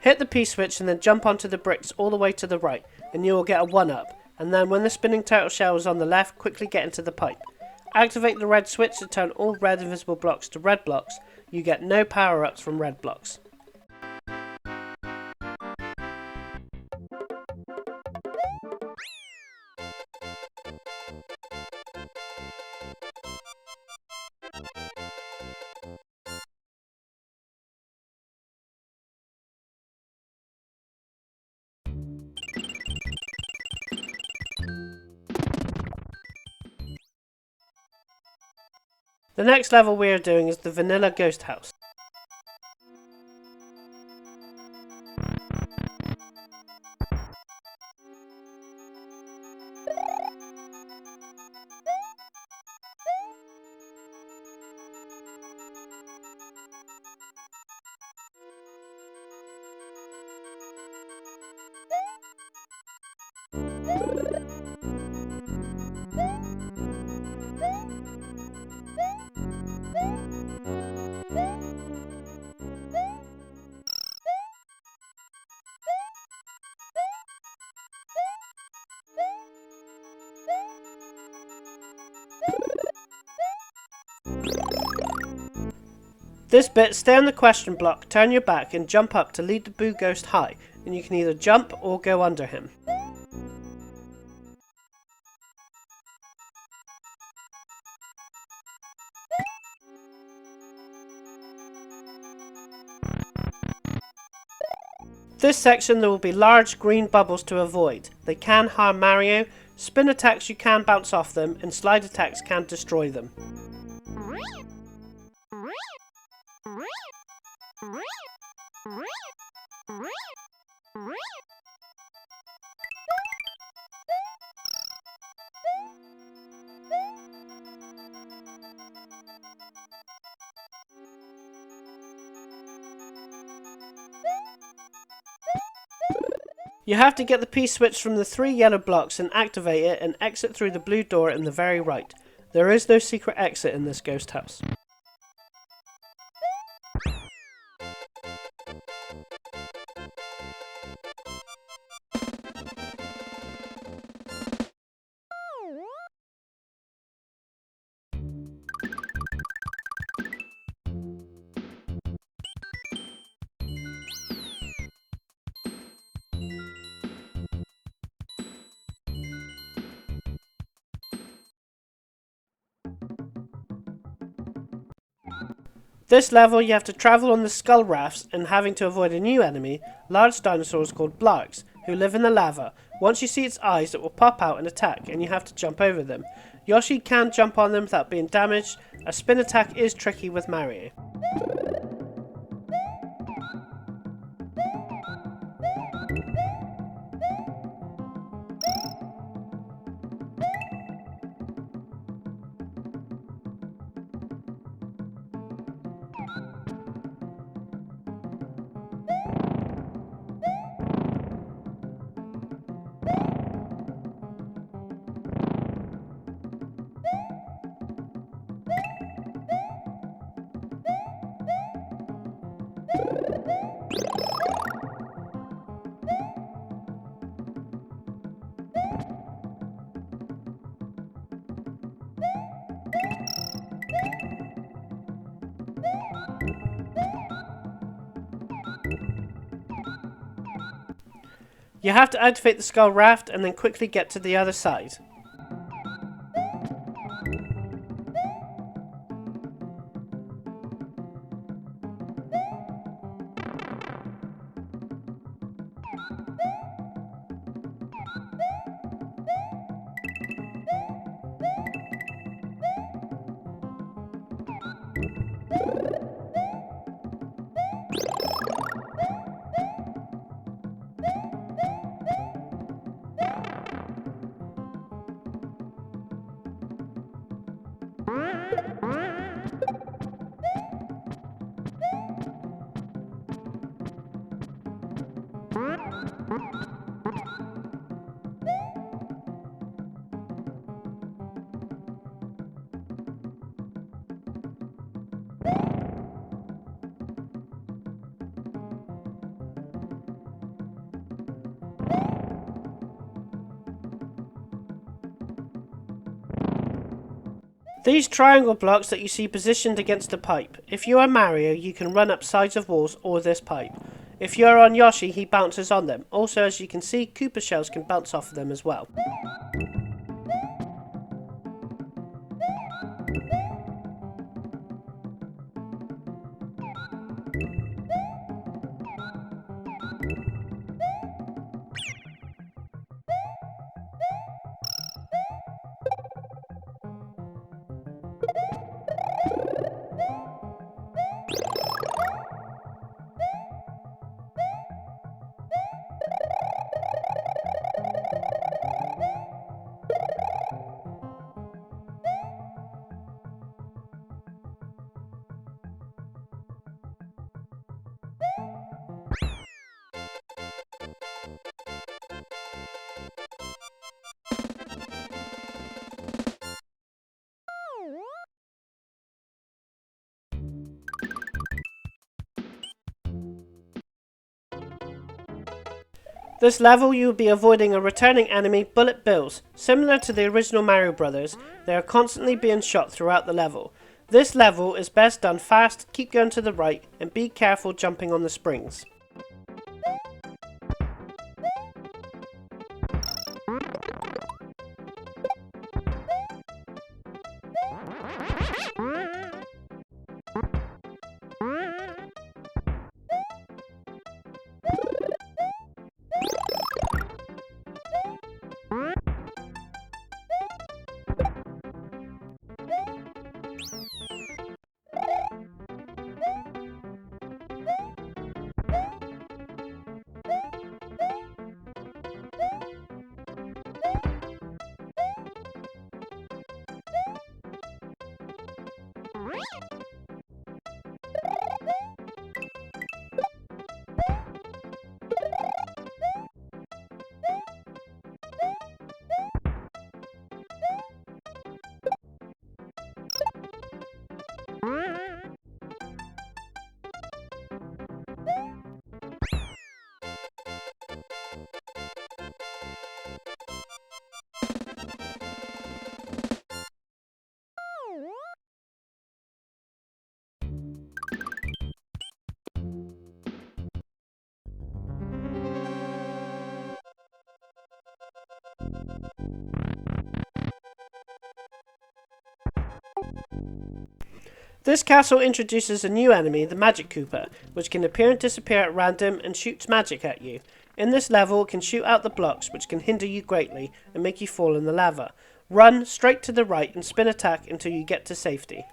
Hit the P-switch and then jump onto the bricks all the way to the right, and you will get a 1-up, and then when the spinning turtle shell is on the left, quickly get into the pipe. Activate the red switch to turn all red invisible blocks to red blocks. You get no power-ups from red blocks. The next level we are doing is the vanilla ghost house. This bit, stay on the question block, turn your back and jump up to lead the Boo Ghost high, and you can either jump or go under him. This section there will be large green bubbles to avoid. They can harm Mario, spin attacks you can bounce off them, and slide attacks can destroy them. You have to get the P-switch from the 3 yellow blocks and activate it and exit through the blue door in the very right. There is no secret exit in this ghost house. This level you have to travel on the skull rafts and having to avoid a new enemy, large dinosaurs called Blarks, who live in the lava. Once you see its eyes it will pop out and attack and you have to jump over them. Yoshi can jump on them without being damaged. A spin attack is tricky with Mario. You have to activate the skull raft and then quickly get to the other side. These triangle blocks that you see positioned against the pipe. If you are Mario, you can run up sides of walls or this pipe. If you are on Yoshi, he bounces on them. Also, as you can see, Koopa shells can bounce off of them as well. This level you will be avoiding a returning enemy, Bullet Bills. Similar to the original Mario Brothers, they are constantly being shot throughout the level. This level is best done fast, keep going to the right, and be careful jumping on the springs. This castle introduces a new enemy, the Magic Koopa, which can appear and disappear at random and shoots magic at you. In this level, it can shoot out the blocks, which can hinder you greatly and make you fall in the lava. Run straight to the right and spin attack until you get to safety.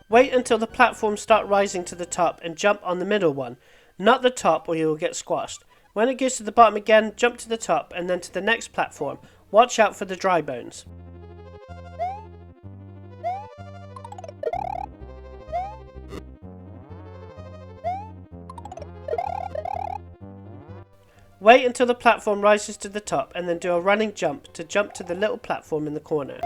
Wait until the platforms start rising to the top and jump on the middle one, not the top or you will get squashed. When it goes to the bottom again, jump to the top and then to the next platform. Watch out for the dry bones. Wait until the platform rises to the top and then do a running jump to the little platform in the corner.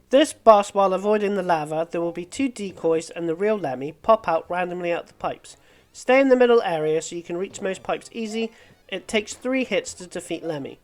This boss, while avoiding the lava, there will be 2 decoys and the real Lemmy pop out randomly out the pipes. Stay in the middle area so you can reach most pipes easy. It takes 3 hits to defeat Lemmy.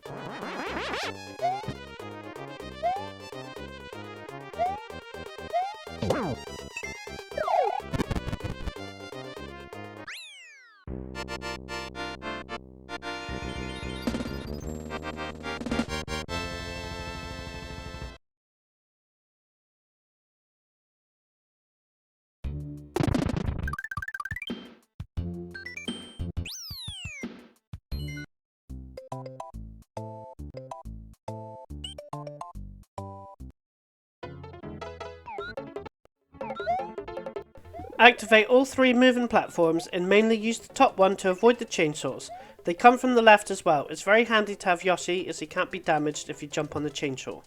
Activate all 3 moving platforms and mainly use the top one to avoid the chainsaws. They come from the left as well. It's very handy to have Yoshi as he can't be damaged if you jump on the chainsaw.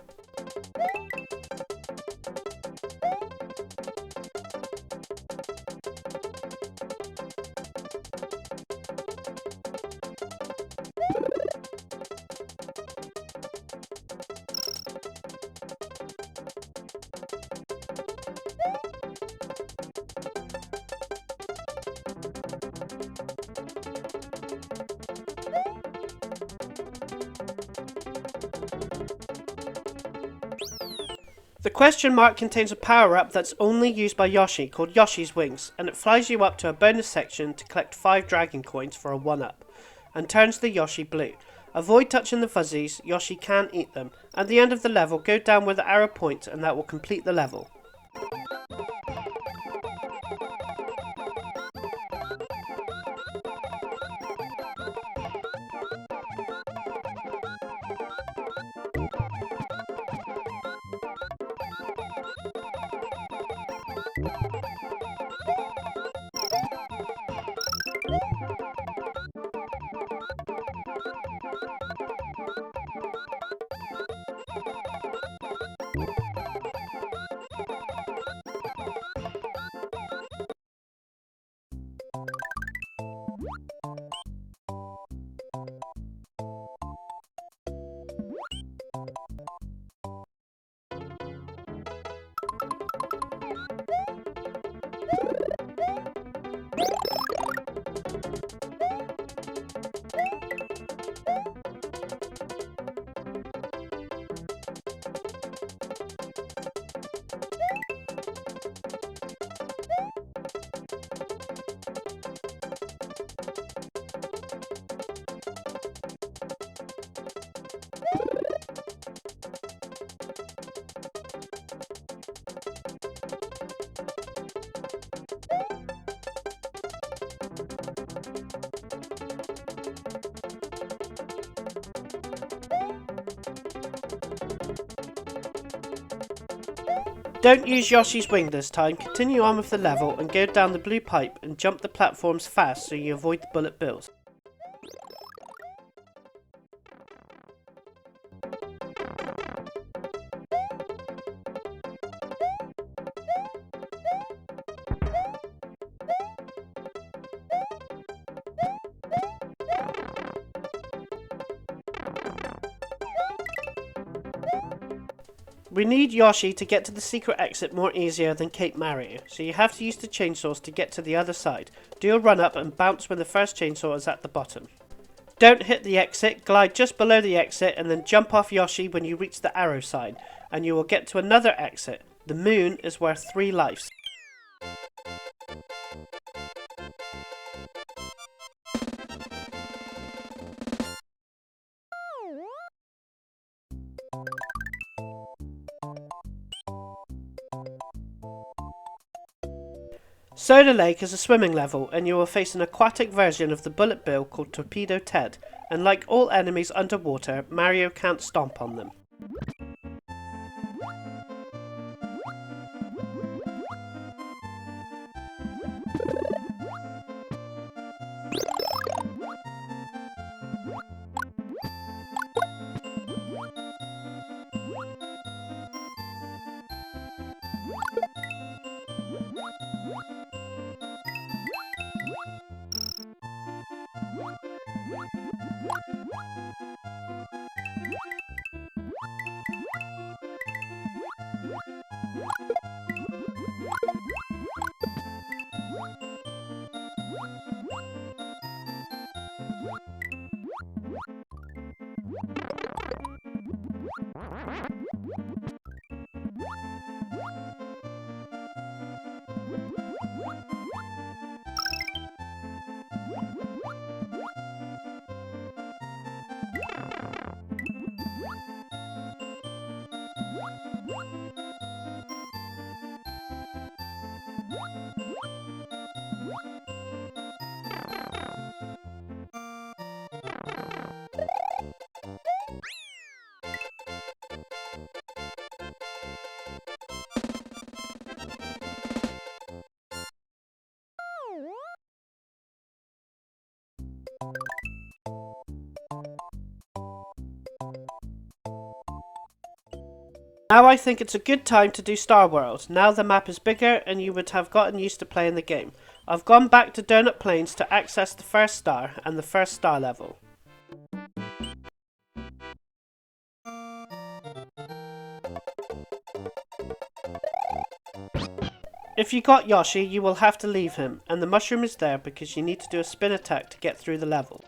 The question mark contains a power-up that's only used by Yoshi called Yoshi's Wings, and it flies you up to a bonus section to collect 5 dragon coins for a 1-up, and turns the Yoshi blue. Avoid touching the fuzzies, Yoshi can't eat them. At the end of the level, go down where the arrow points and that will complete the level. Don't use Yoshi's wing this time, continue on with the level and go down the blue pipe and jump the platforms fast so you avoid the bullet bills. We need Yoshi to get to the secret exit more easier than Cape Mario, so you have to use the chainsaws to get to the other side. Do a run up and bounce when the first chainsaw is at the bottom. Don't hit the exit, glide just below the exit and then jump off Yoshi when you reach the arrow sign, and you will get to another exit. The moon is worth 3 lives. Soda Lake is a swimming level and you will face an aquatic version of the bullet bill called Torpedo Ted, and like all enemies underwater, Mario can't stomp on them. Now I think it's a good time to do Star World. Now the map is bigger and you would have gotten used to playing the game. I've gone back to Donut Plains to access the first star and the first star level. If you got Yoshi, you will have to leave him, and the mushroom is there because you need to do a spin attack to get through the level.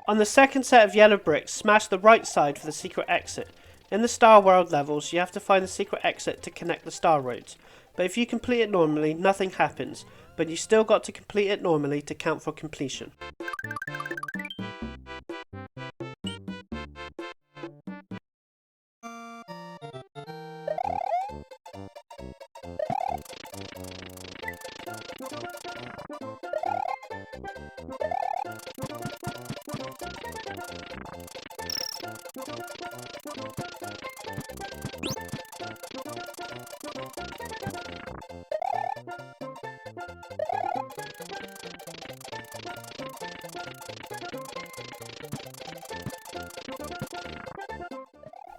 On the second set of yellow bricks, smash the right side for the secret exit. In the Star World levels, you have to find the secret exit to connect the star roads. But if you complete it normally, nothing happens, but you still got to complete it normally to count for completion.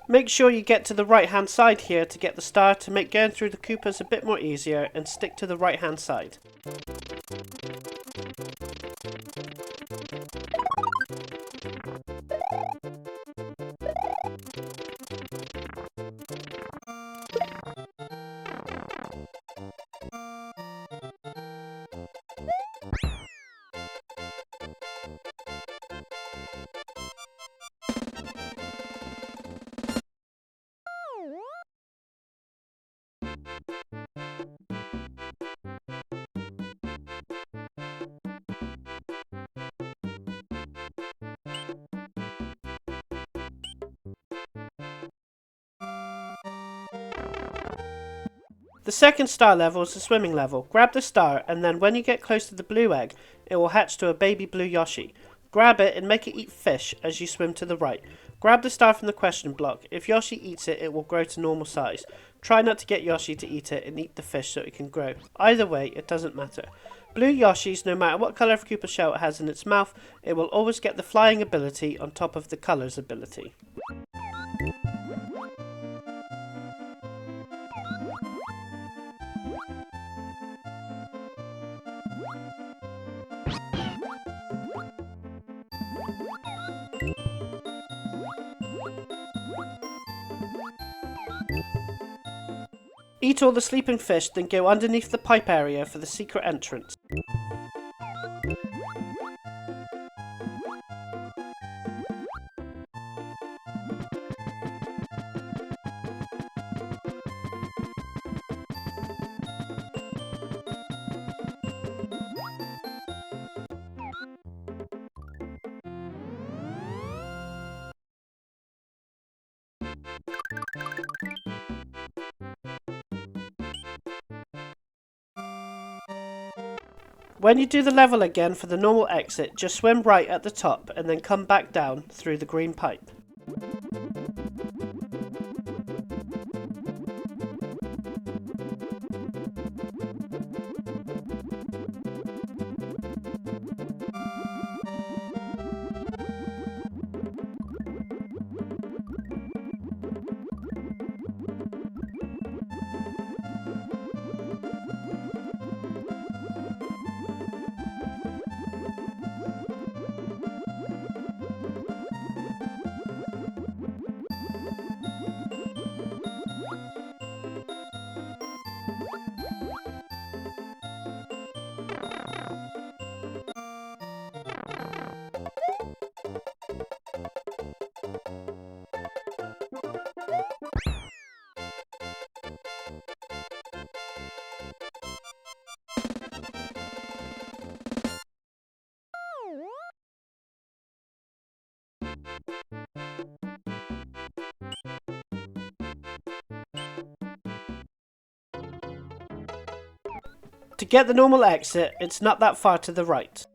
Make sure you get to the right hand side here to get the star to make going through the Koopas a bit more easier, and stick to the right hand side. The second star level is the swimming level. Grab the star, and then when you get close to the blue egg, it will hatch to a baby blue Yoshi. Grab it and make it eat fish as you swim to the right. Grab the star from the question block. If Yoshi eats it, it will grow to normal size. Try not to get Yoshi to eat it and eat the fish so it can grow. Either way, it doesn't matter. Blue Yoshis, no matter what colour of Koopa shell it has in its mouth, it will always get the flying ability on top of the colours ability. Eat all the sleeping fish, then go underneath the pipe area for the secret entrance. When you do the level again for the normal exit, just swim right at the top and then come back down through the green pipe. To get the normal exit, it's not that far to the right.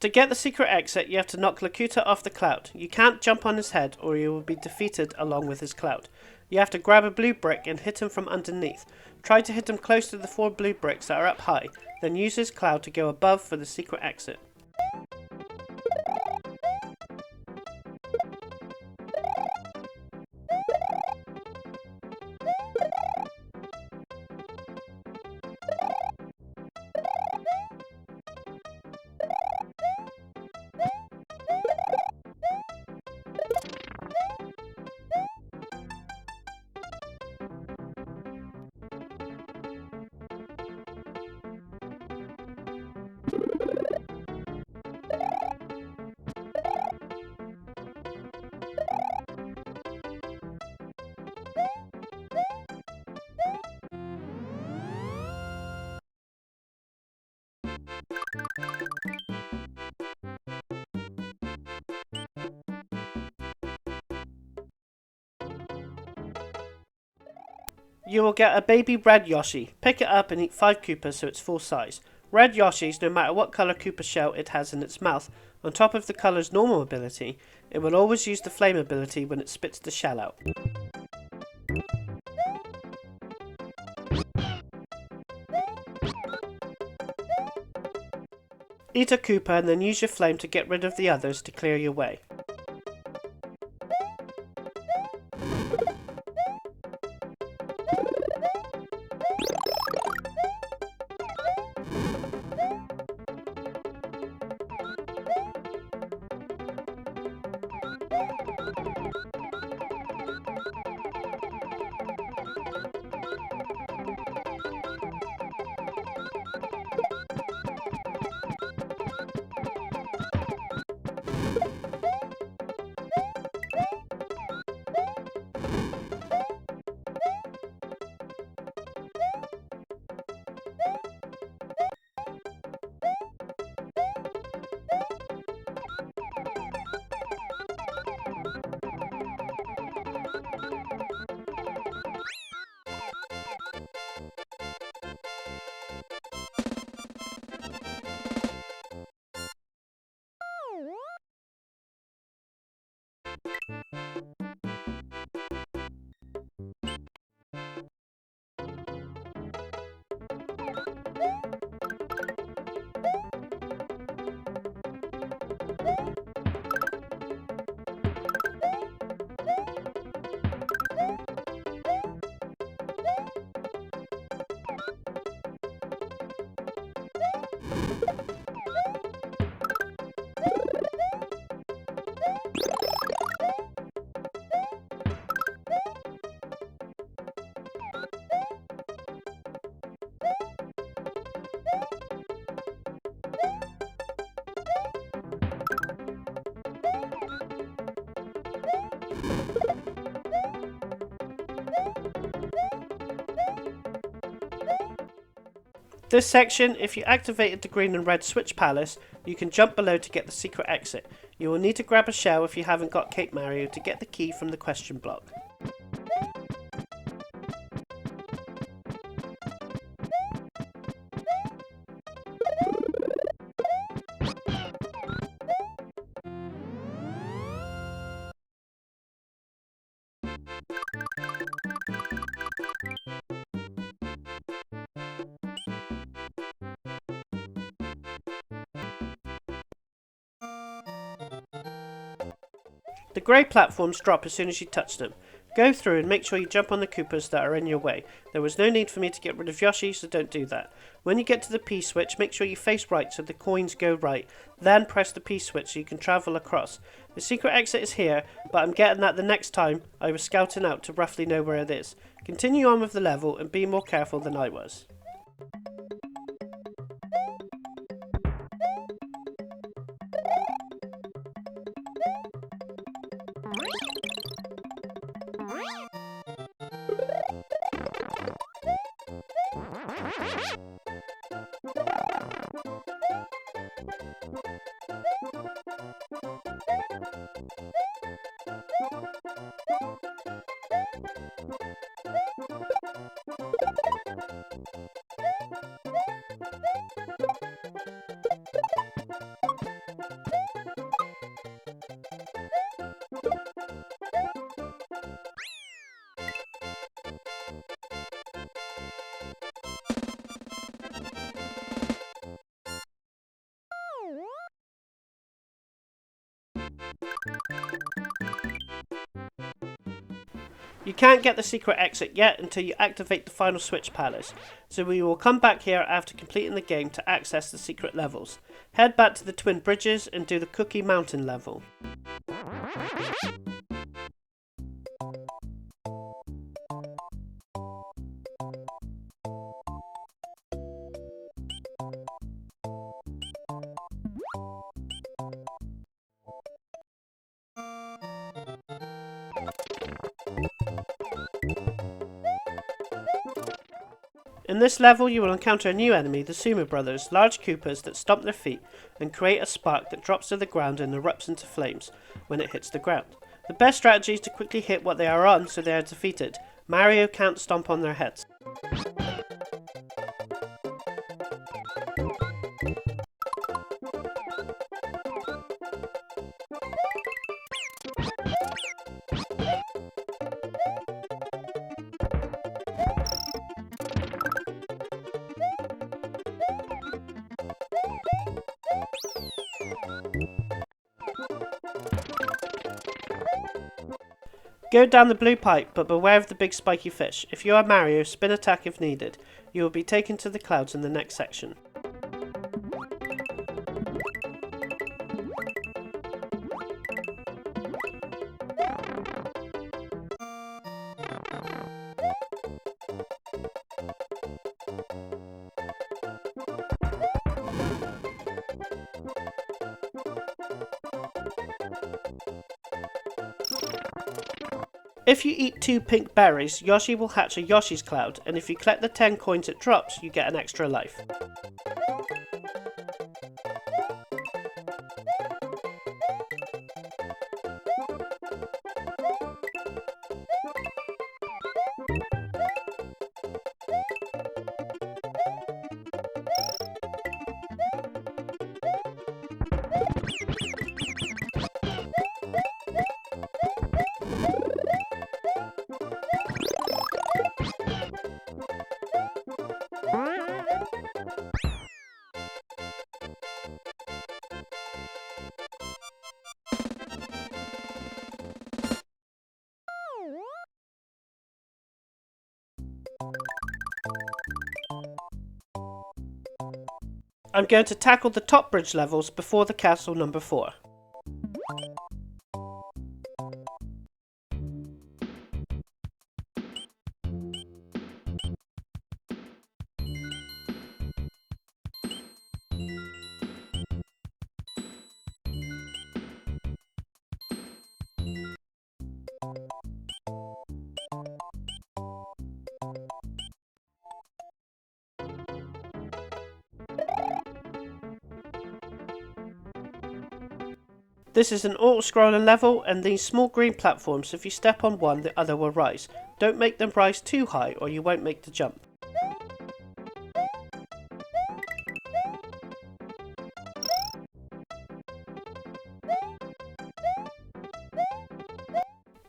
To get the secret exit, you have to knock Lakuta off the cloud. You can't jump on his head or you will be defeated along with his cloud. You have to grab a blue brick and hit him from underneath. Try to hit him close to the 4 blue bricks that are up high, then use his cloud to go above for the secret exit. You will get a baby red Yoshi. Pick it up and eat 5 Koopas so it's full size. Red Yoshis, no matter what colour Koopa shell it has in its mouth, on top of the colour's normal ability, it will always use the flame ability when it spits the shell out. Eat a Koopa and then use your flame to get rid of the others to clear your way. This section, if you activated the green and red switch palace, you can jump below to get the secret exit. You will need to grab a shell if you haven't got Cape Mario to get the key from the question block. The grey platforms drop as soon as you touch them. Go through and make sure you jump on the Koopas that are in your way. There was no need for me to get rid of Yoshi, so don't do that. When you get to the P switch, make sure you face right so the coins go right. Then press the P switch so you can travel across. The secret exit is here, but I'm getting that the next time I was scouting out to roughly know where it is. Continue on with the level and be more careful than I was. You can't get the secret exit yet until you activate the final switch palace, so we will come back here after completing the game to access the secret levels. Head back to the Twin Bridges and do the Cookie Mountain level. In this level you will encounter a new enemy, the Sumo Brothers, large Koopas that stomp their feet and create a spark that drops to the ground and erupts into flames when it hits the ground. The best strategy is to quickly hit what they are on so they are defeated. Mario can't stomp on their heads. Go down the blue pipe, but beware of the big spiky fish. If you are Mario, spin attack if needed. You will be taken to the clouds in the next section. If you eat 2 pink berries, Yoshi will hatch a Yoshi's Cloud, and if you collect the 10 coins it drops, you get an extra life. I'm going to tackle the top bridge levels before the castle number 4. This is an auto-scrolling level, and these small green platforms, if you step on one, the other will rise. Don't make them rise too high or you won't make the jump.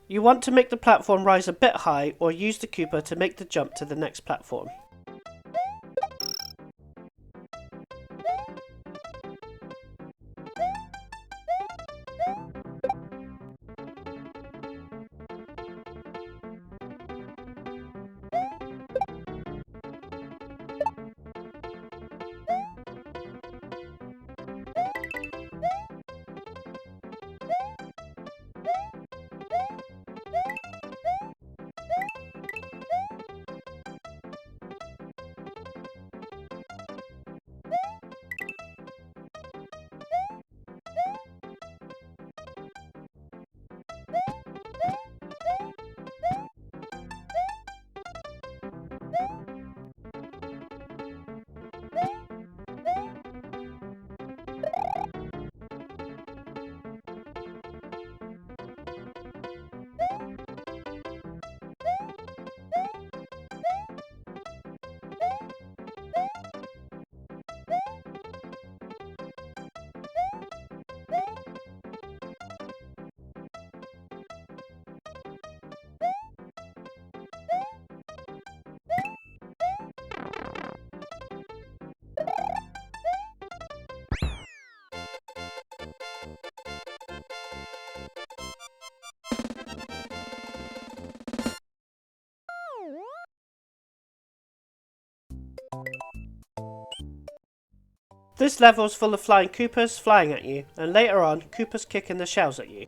You want to make the platform rise a bit high or use the Koopa to make the jump to the next platform. This level is full of flying Koopas flying at you, and later on, Koopas kicking the shells at you.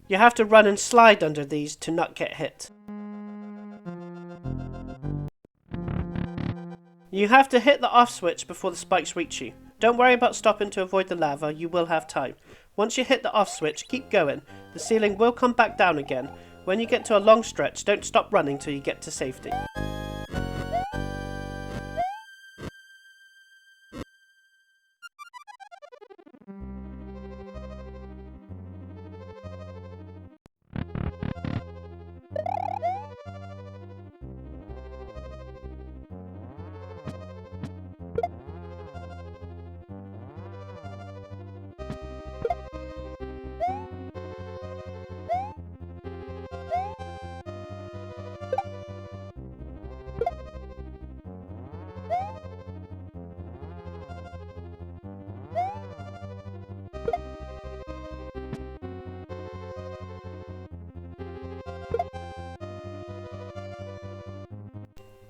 You have to run and slide under these to not get hit. You have to hit the off switch before the spikes reach you. Don't worry about stopping to avoid the lava, you will have time. Once you hit the off switch, keep going. The ceiling will come back down again. When you get to a long stretch, don't stop running till you get to safety.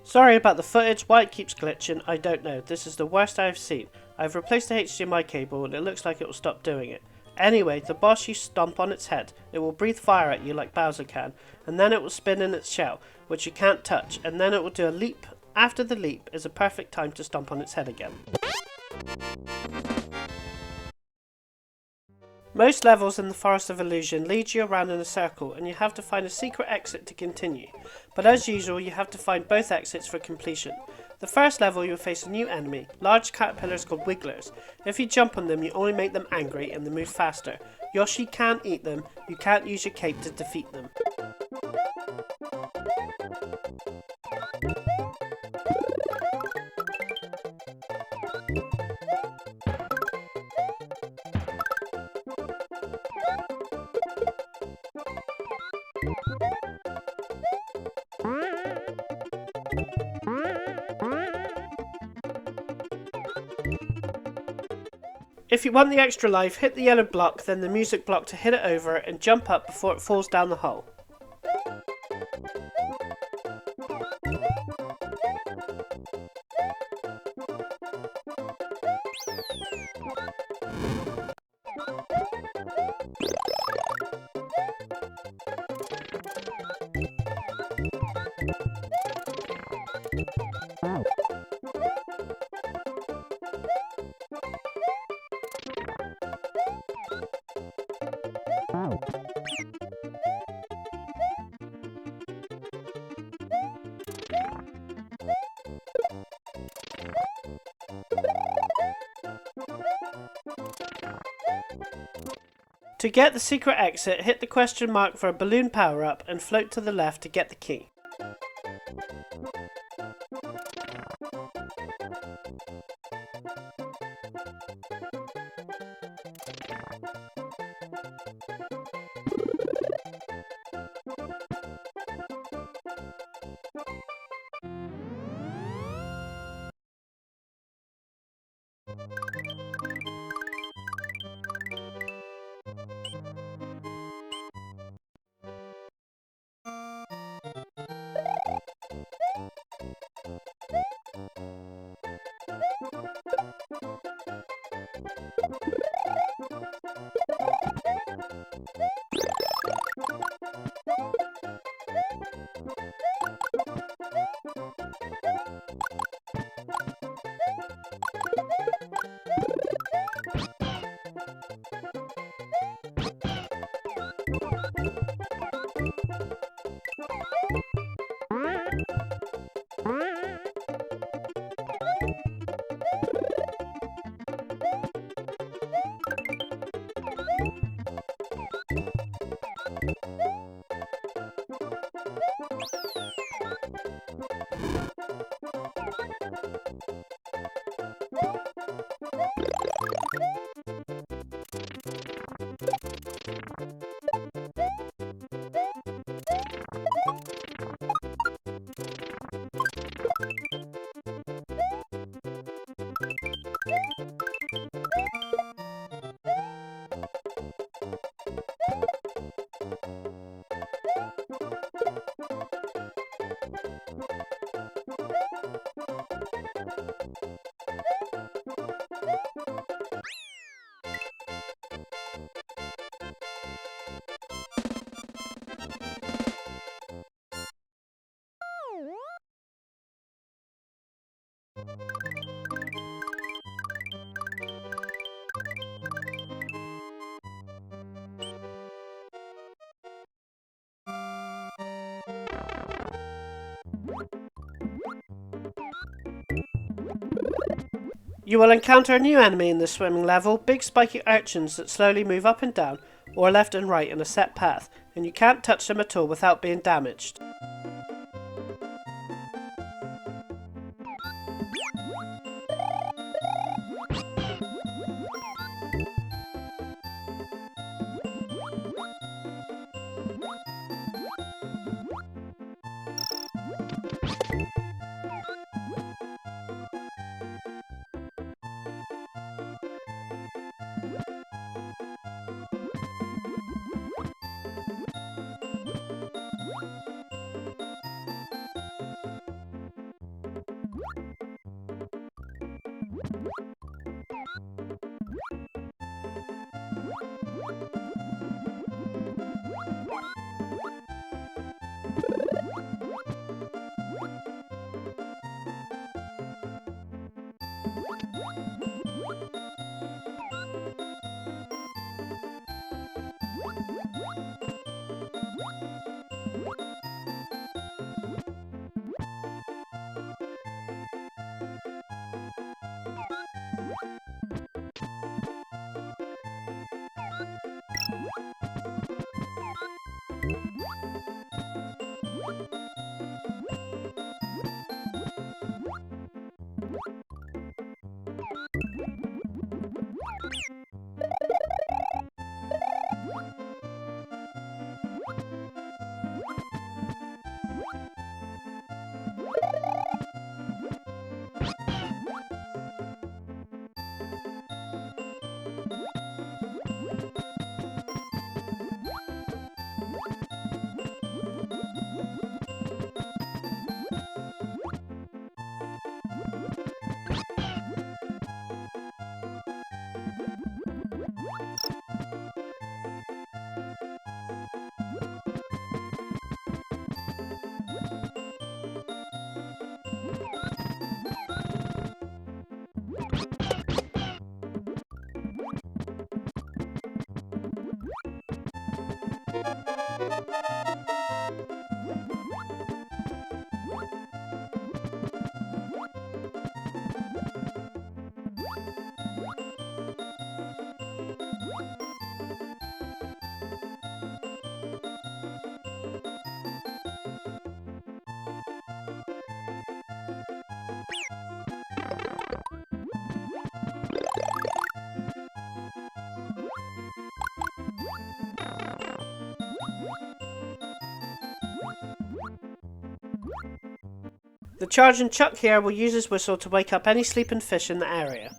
Sorry about the footage, why it keeps glitching, I don't know. This is the worst I've seen. I've replaced the HDMI cable and it looks like it will stop doing it. Anyway, the boss you stomp on its head. It will breathe fire at you like Bowser can, and then it will spin in its shell, which you can't touch, and then it will do a leap. After the leap is a perfect time to stomp on its head again. Most levels in the Forest of Illusion lead you around in a circle and you have to find a secret exit to continue, but as usual you have to find both exits for completion. The first level you will face a new enemy, large caterpillars called wigglers. If you jump on them you only make them angry and they move faster. Yoshi can't eat them, you can't use your cape to defeat them. If you want the extra life, hit the yellow block, then the music block to hit it over and jump up before it falls down the hole. To get the secret exit, hit the question mark for a balloon power-up and float to the left to get the key. You will encounter a new enemy in the swimming level, big spiky urchins that slowly move up and down, or left and right in a set path, and you can't touch them at all without being damaged. The charge and chuck here will use his whistle to wake up any sleeping fish in the area.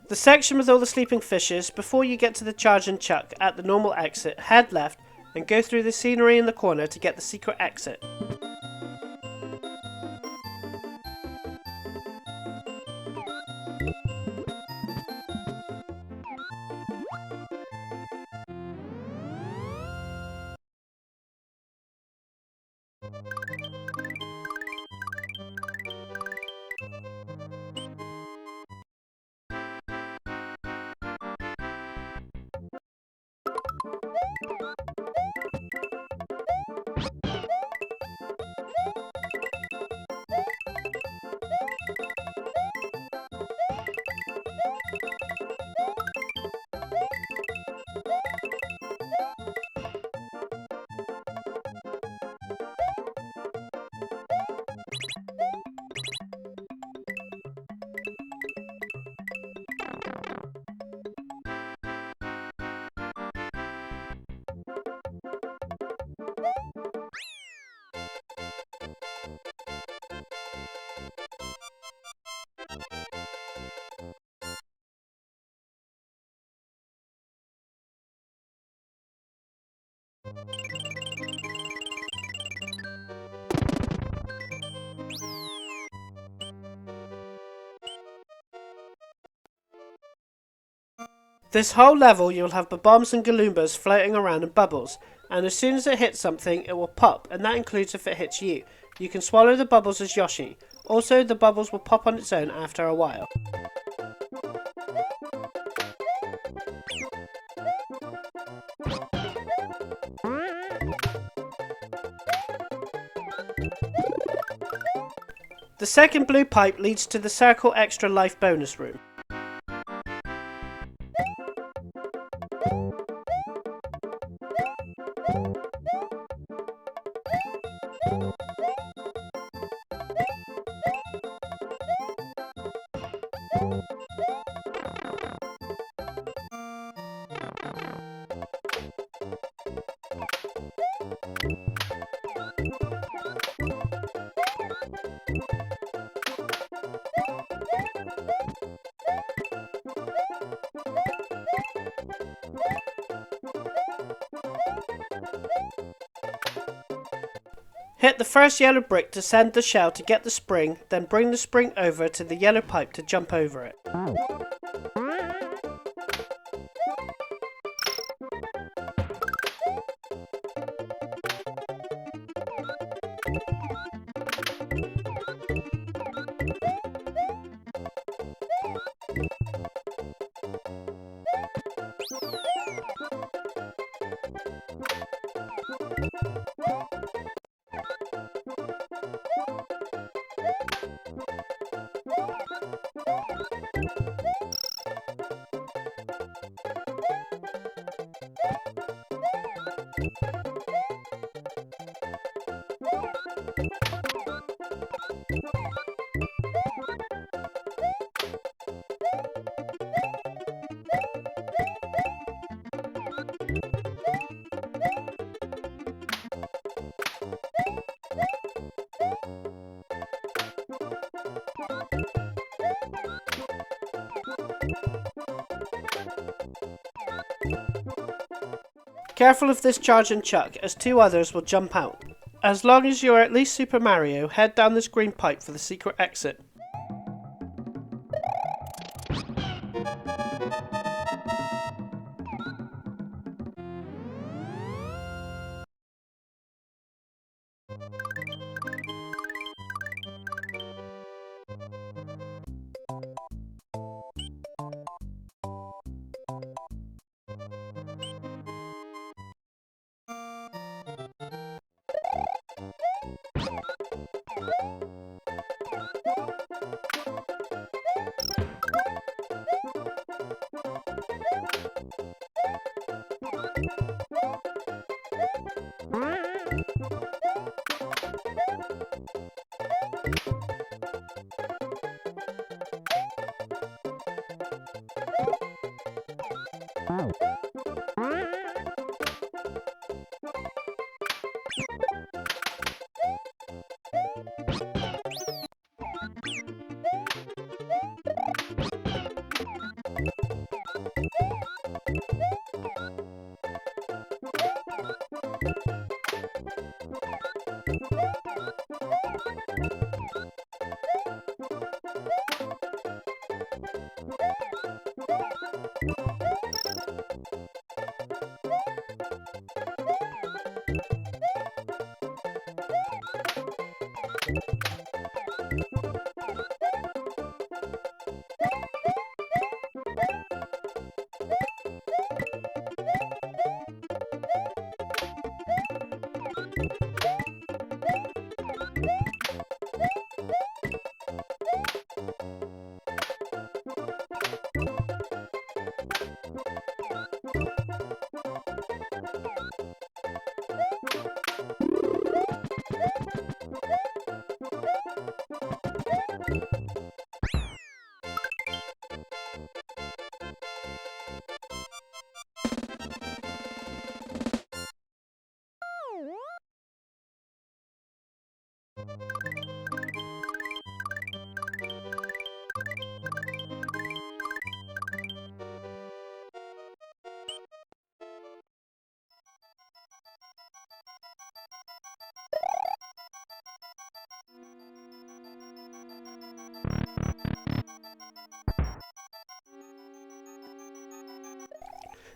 The section with all the sleeping fishes, before you get to the charge and chuck at the normal exit, head left and go through the scenery in the corner to get the secret exit. This whole level you'll have the bombs and Galoombas floating around in bubbles, and as soon as it hits something it will pop, and that includes if it hits you. You can swallow the bubbles as Yoshi. Also, the bubbles will pop on its own after a while. The second blue pipe leads to the Circle Extra Life bonus room. Hit the first yellow brick to send the shell to get the spring, then bring the spring over to the yellow pipe to jump over it. Careful of this charge and chuck, as two others will jump out. As long as you are at least Super Mario, head down this green pipe for the secret exit.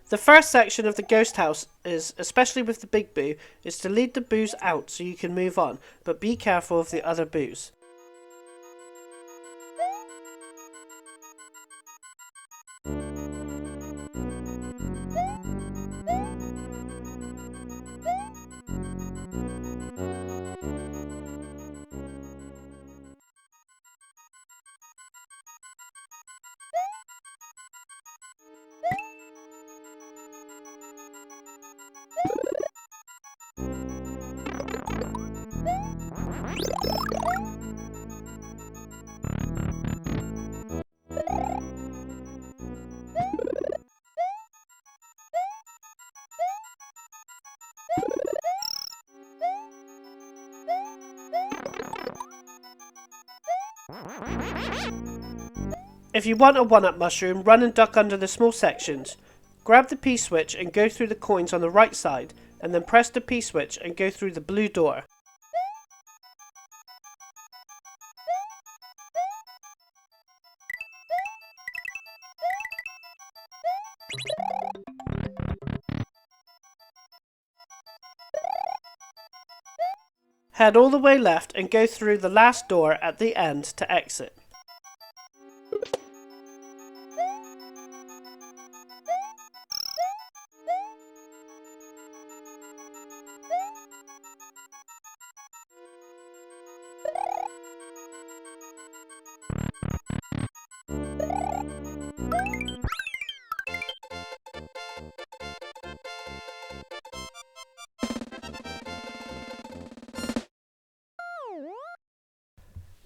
The first section of the ghost house is, especially with the big boo, is to lead the boos out so you can move on, but be careful of the other boos. If you want a 1-up mushroom, run and duck under the small sections. Grab the P-switch and go through the coins on the right side, and then press the P-switch and go through the blue door. Head all the way left and go through the last door at the end to exit.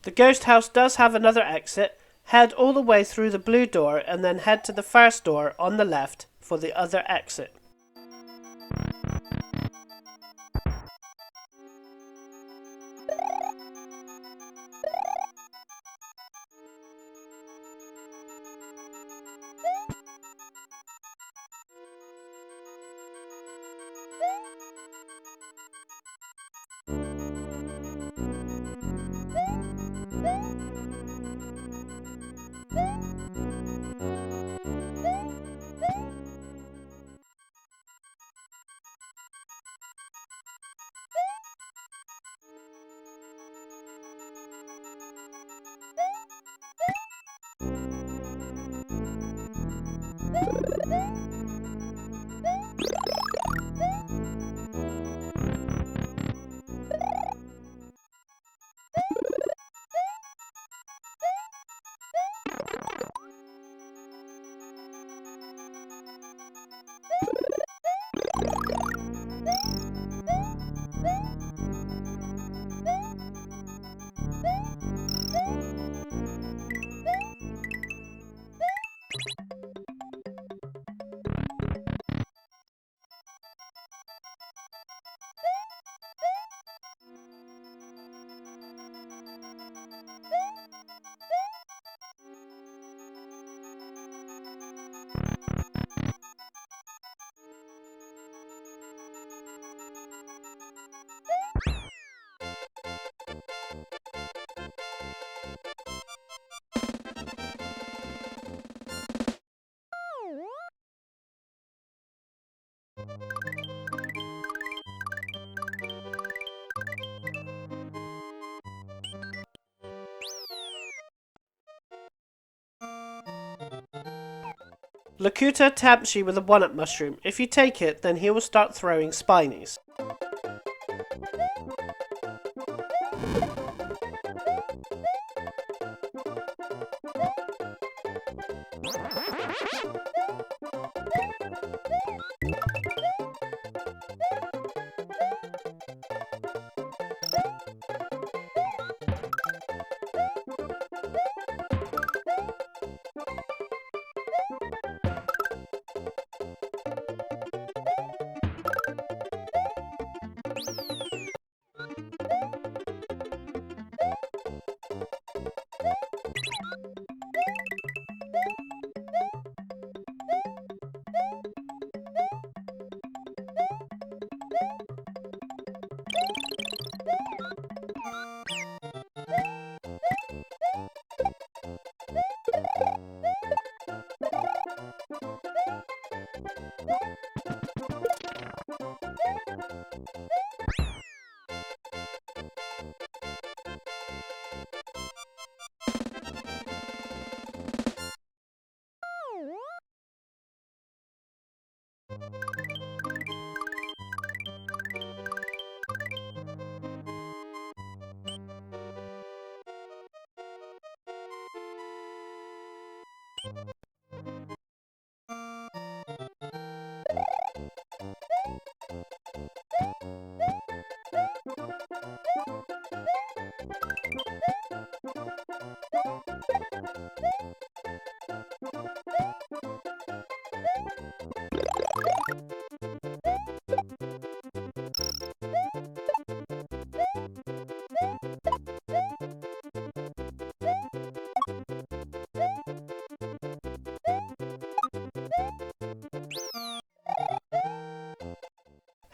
The ghost house does have another exit. Head all the way through the blue door and then head to the first door on the left for the other exit. Lakuta tempts you with a 1-up mushroom. If you take it, then he will start throwing spinies.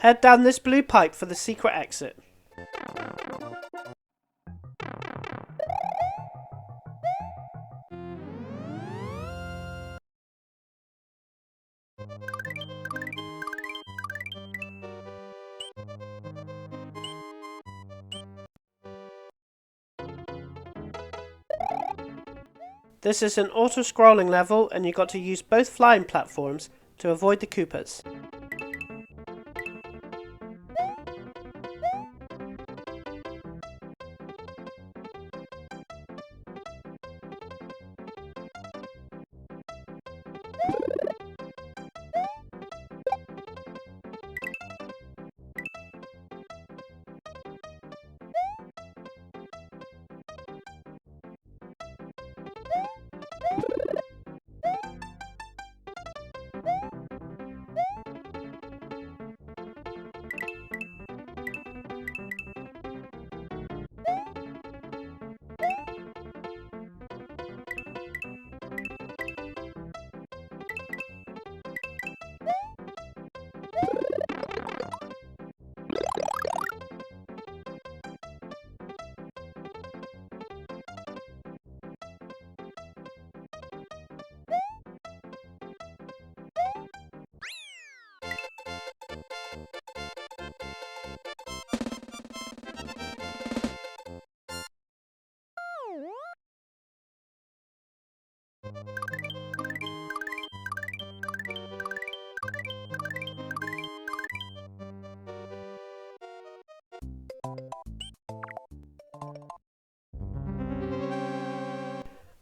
Head down this blue pipe for the secret exit. This is an auto-scrolling level and you got to use both flying platforms to avoid the Koopas.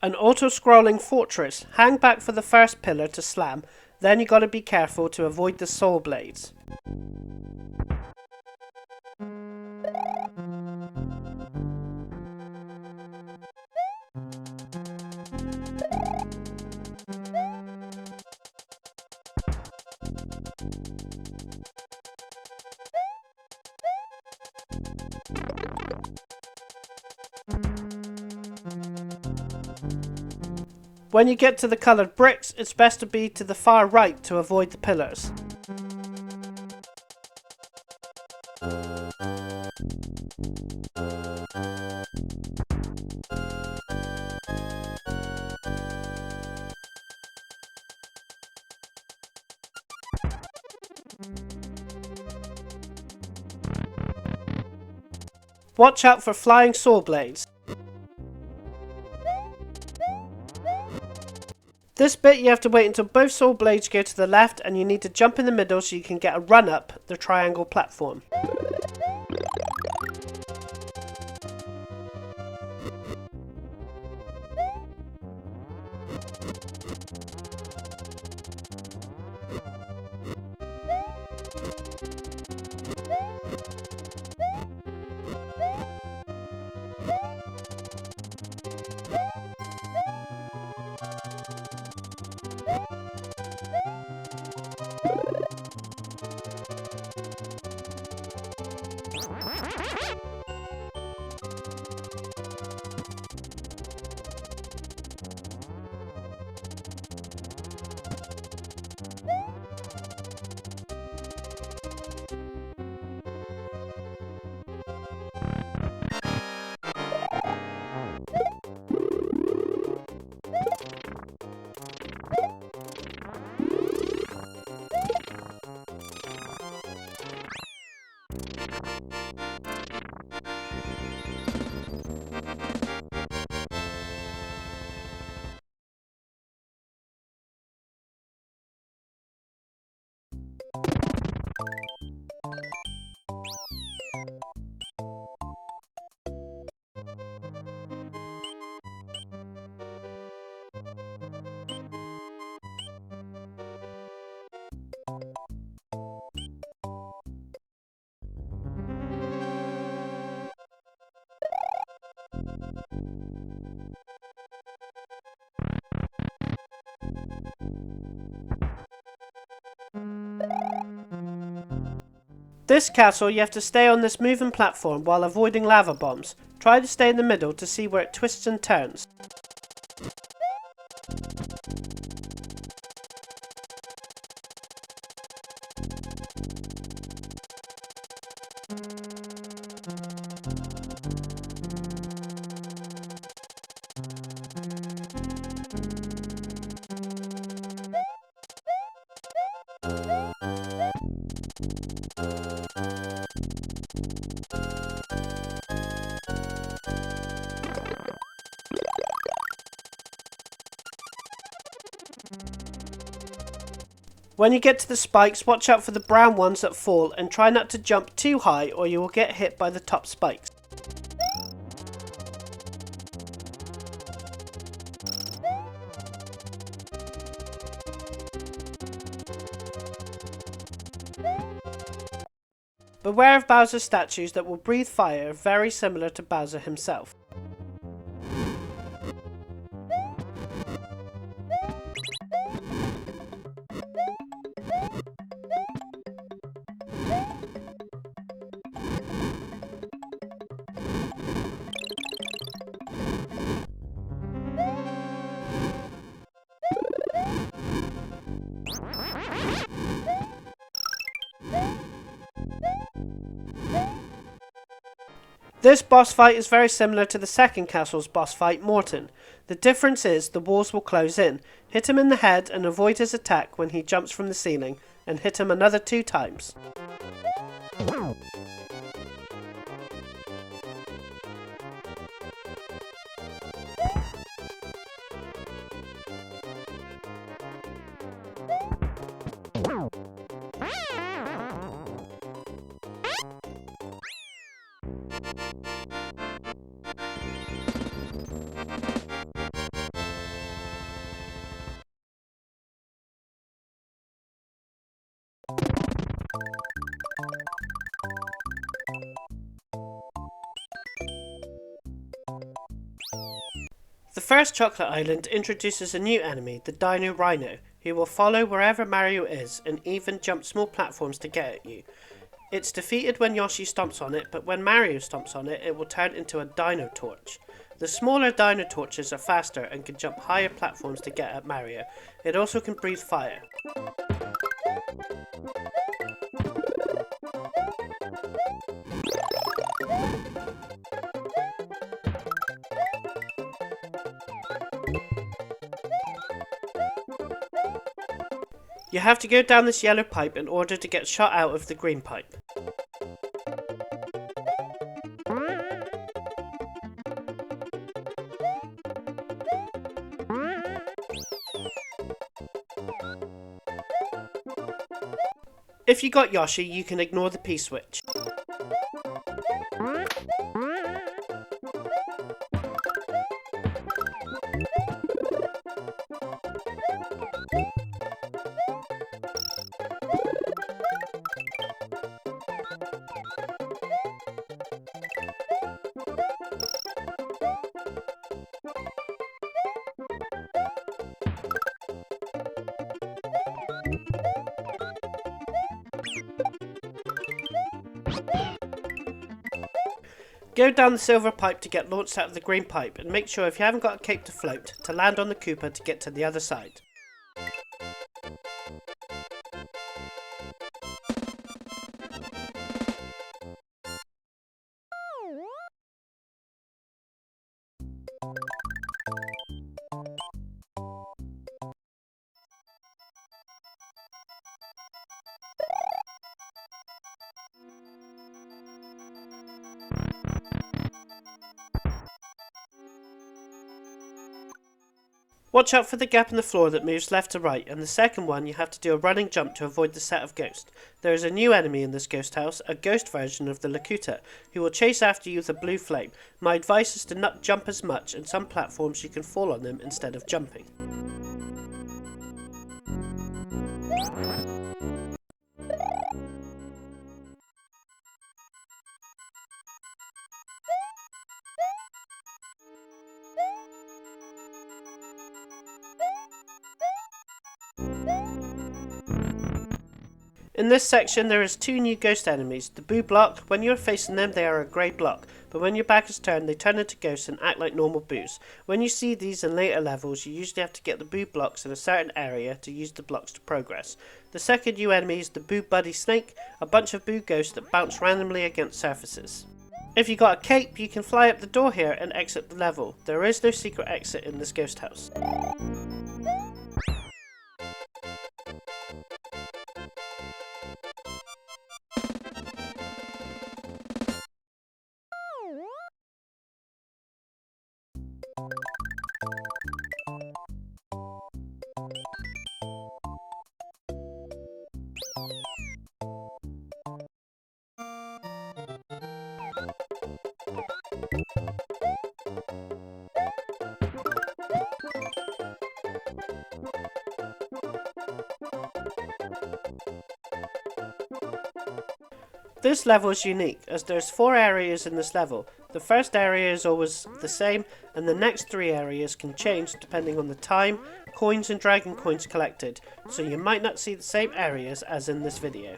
An auto-scrolling fortress. Hang back for the first pillar to slam, then you gotta be careful to avoid the soul blades. When you get to the coloured bricks, it's best to be to the far right to avoid the pillars. Watch out for flying saw blades. This bit you have to wait until both saw blades go to the left and you need to jump in the middle so you can get a run up the triangle platform. This castle, you have to stay on this moving platform while avoiding lava bombs. Try to stay in the middle to see where it twists and turns. When you get to the spikes, watch out for the brown ones that fall and try not to jump too high or you will get hit by the top spikes. Beware of Bowser's statues that will breathe fire, very similar to Bowser himself. This boss fight is very similar to the second castle's boss fight, Morton. The difference is the walls will close in. Hit him in the head and avoid his attack when he jumps from the ceiling, and hit him another 2 times. The first Chocolate Island introduces a new enemy, the Dino Rhino, who will follow wherever Mario is and even jump small platforms to get at you. It's defeated when Yoshi stomps on it, but when Mario stomps on it, it will turn into a Dino Torch. The smaller Dino Torches are faster and can jump higher platforms to get at Mario. It also can breathe fire. You have to go down this yellow pipe in order to get shot out of the green pipe. If you got Yoshi, you can ignore the P-switch. Go down the silver pipe to get launched out of the green pipe, and make sure if you haven't got a cape to float, to land on the Koopa to get to the other side. Watch out for the gap in the floor that moves left to right, and the second one you have to do a running jump to avoid the set of ghosts. There is a new enemy in this ghost house, a ghost version of the Lakuta, who will chase after you with a blue flame. My advice is to not jump as much, and some platforms you can fall on them instead of jumping. In this section there is two new ghost enemies. The boo block, when you are facing them they are a grey block, but when your back is turned they turn into ghosts and act like normal boos. When you see these in later levels you usually have to get the boo blocks in a certain area to use the blocks to progress. The second new enemy is the boo buddy snake, a bunch of boo ghosts that bounce randomly against surfaces. If you got a cape you can fly up the door here and exit the level. There is no secret exit in this ghost house. This level is unique as there's 4 areas in this level. The first area is always the same and the next 3 areas can change depending on the time, coins and dragon coins collected, so you might not see the same areas as in this video.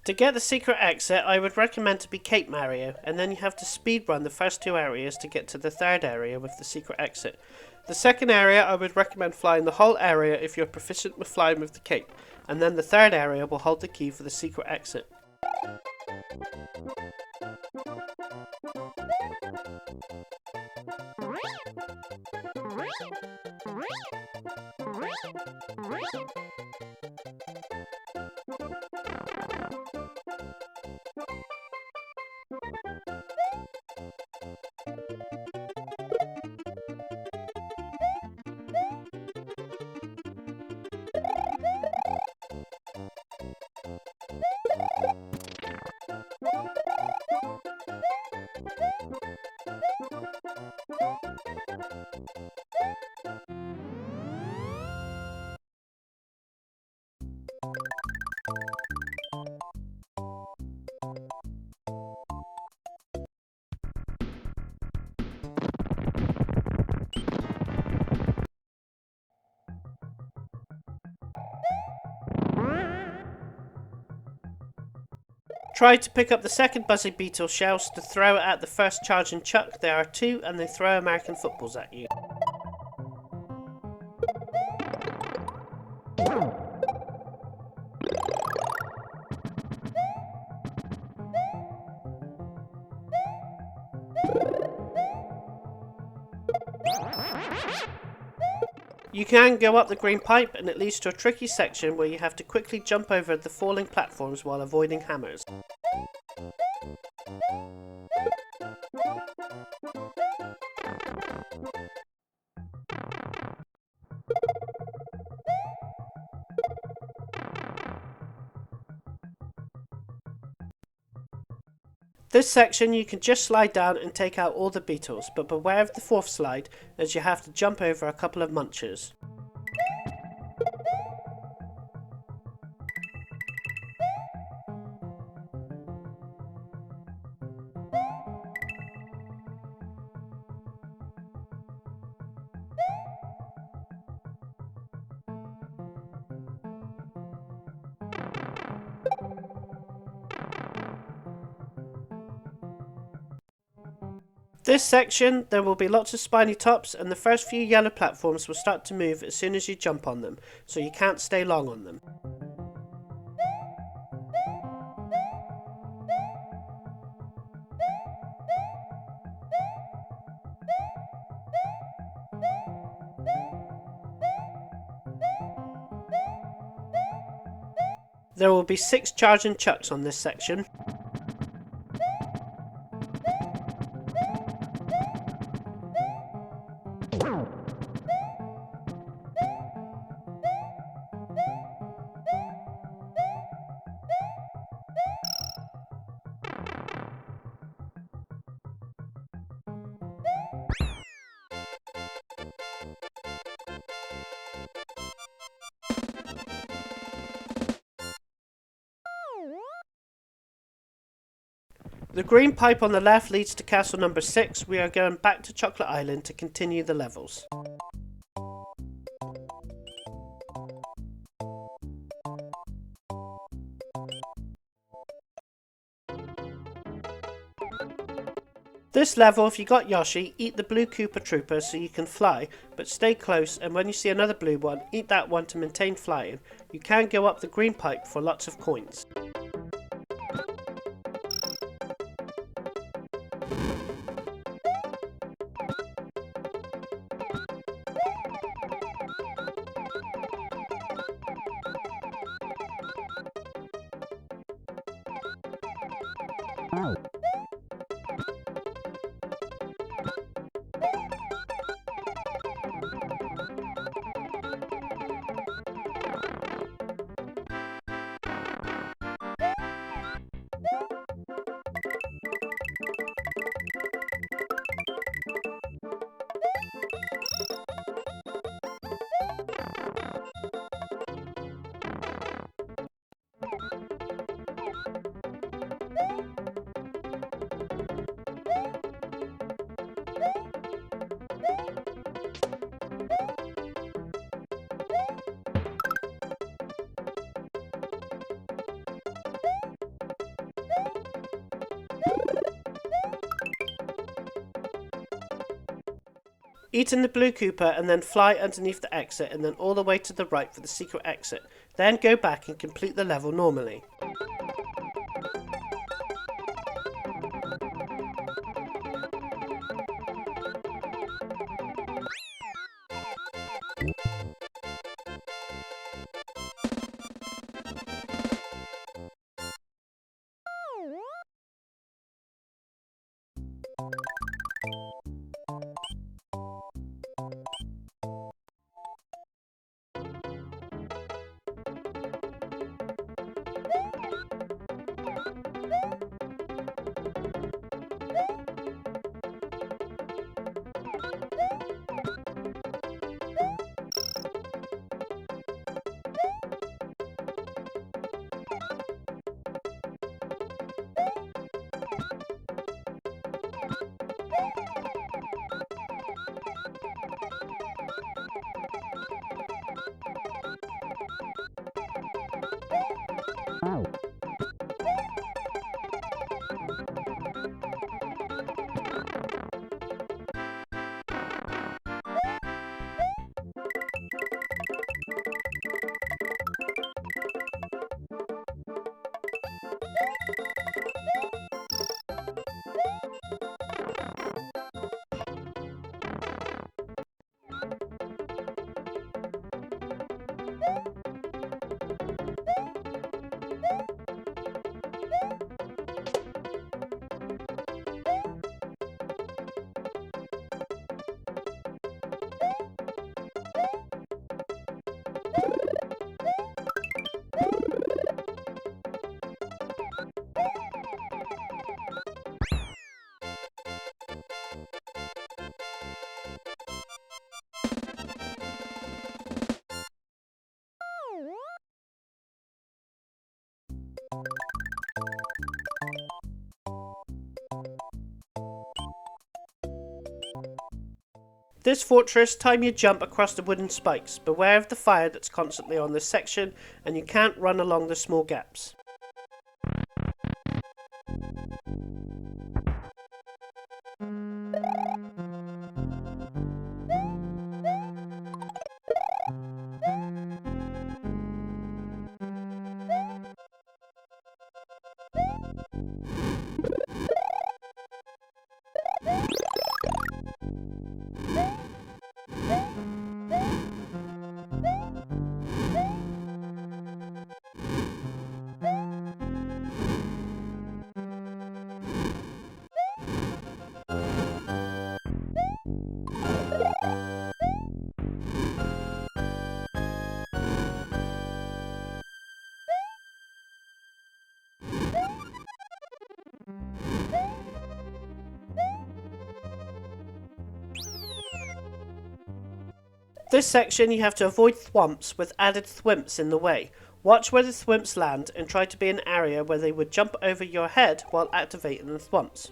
To get the secret exit, I would recommend to be Cape Mario, and then you have to speedrun the first 2 areas to get to the third area with the secret exit. The second area, I would recommend flying the whole area if you're proficient with flying with the cape, and then the third area will hold the key for the secret exit. Try to pick up the second Buzzy Beetle shells to throw at the first charging Chuck. There are 2 and they throw American footballs at you. You can go up the green pipe and it leads to a tricky section where you have to quickly jump over the falling platforms while avoiding hammers. This section you can just slide down and take out all the beetles, but beware of the fourth slide as you have to jump over a couple of munchers. This section, there will be lots of spiny tops, and the first few yellow platforms will start to move as soon as you jump on them, so you can't stay long on them. There will be 6 charging chucks on this section. The green pipe on the left leads to castle number 6. We are going back to Chocolate Island to continue the levels. This level, if you got Yoshi, eat the blue Koopa Trooper so you can fly, but stay close, and when you see another blue one, eat that one to maintain flying. You can go up the green pipe for lots of coins. Eat in the blue Koopa and then fly underneath the exit and then all the way to the right for the secret exit. Then go back and complete the level normally. This fortress, time you jump across the wooden spikes. Beware of the fire that's constantly on this section, and you can't run along the small gaps. This section you have to avoid thwomps with added thwimps in the way. Watch where the thwimps land and try to be in an area where they would jump over your head while activating the thwomps.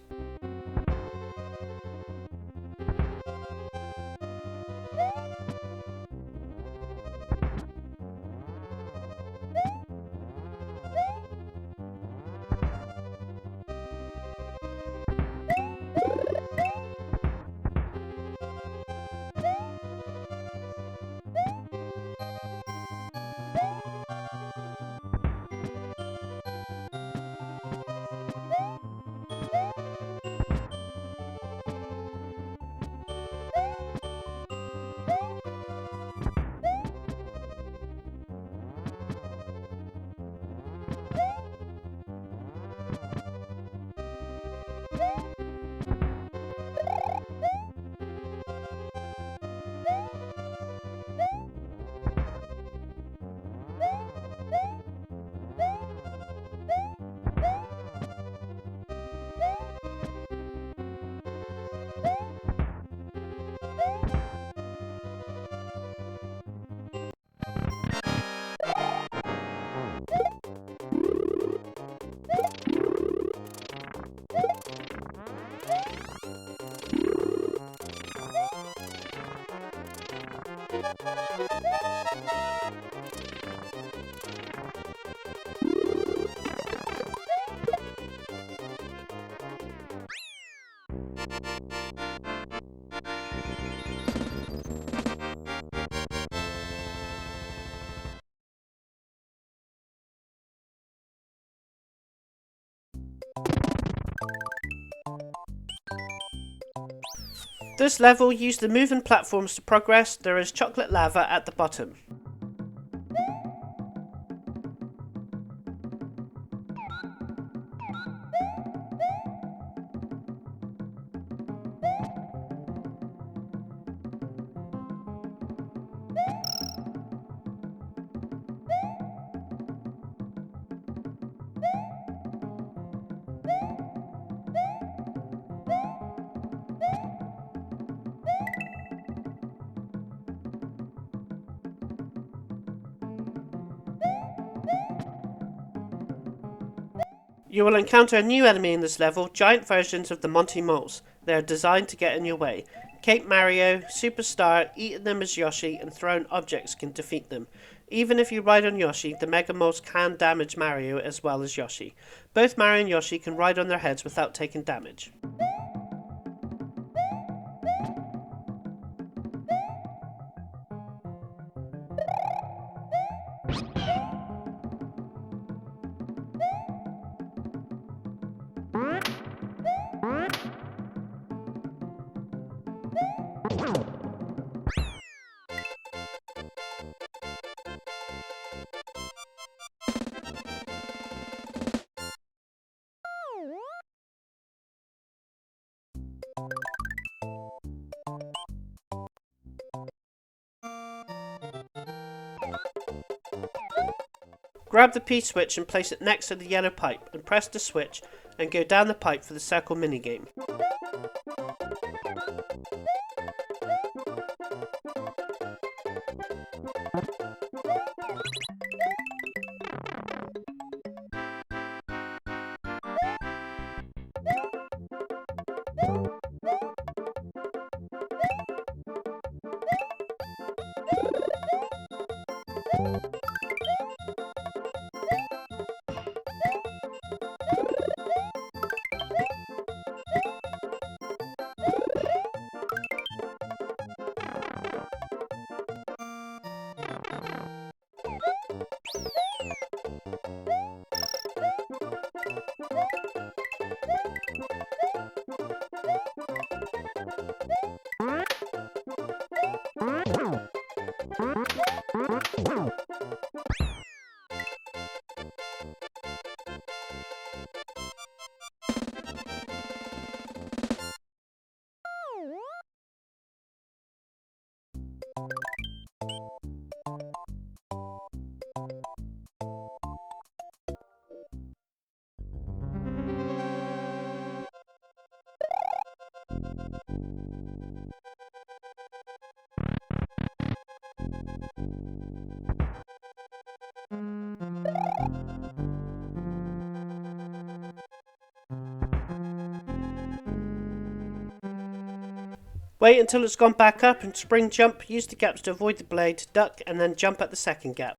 This level used the moving platforms to progress. There is chocolate lava at the bottom. You will encounter a new enemy in this level, giant versions of the Monty Moles. They are designed to get in your way. Cape Mario, Superstar, eating them as Yoshi, and throwing objects can defeat them. Even if you ride on Yoshi, the Mega Moles can damage Mario as well as Yoshi. Both Mario and Yoshi can ride on their heads without taking damage. Grab the P-switch and place it next to the yellow pipe, and press the switch and go down the pipe for the circle minigame. Wait until it's gone back up and spring jump, use the gaps to avoid the blade, duck and then jump at the second gap.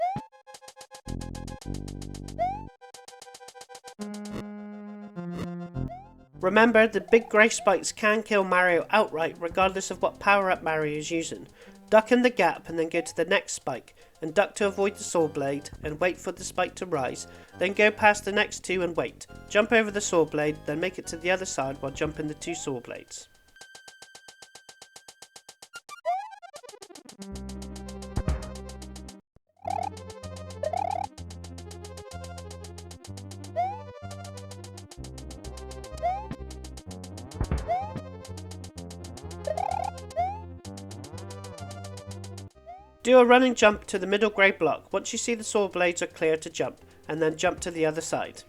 Remember, the big grey spikes can kill Mario outright regardless of what power up Mario is using. Duck in the gap and then go to the next spike, and duck to avoid the saw blade and wait for the spike to rise, then go past the next two and wait. Jump over the saw blade, then make it to the other side while jumping the two saw blades. Do a running jump to the middle grey block once you see the saw blades are clear to jump, and then jump to the other side.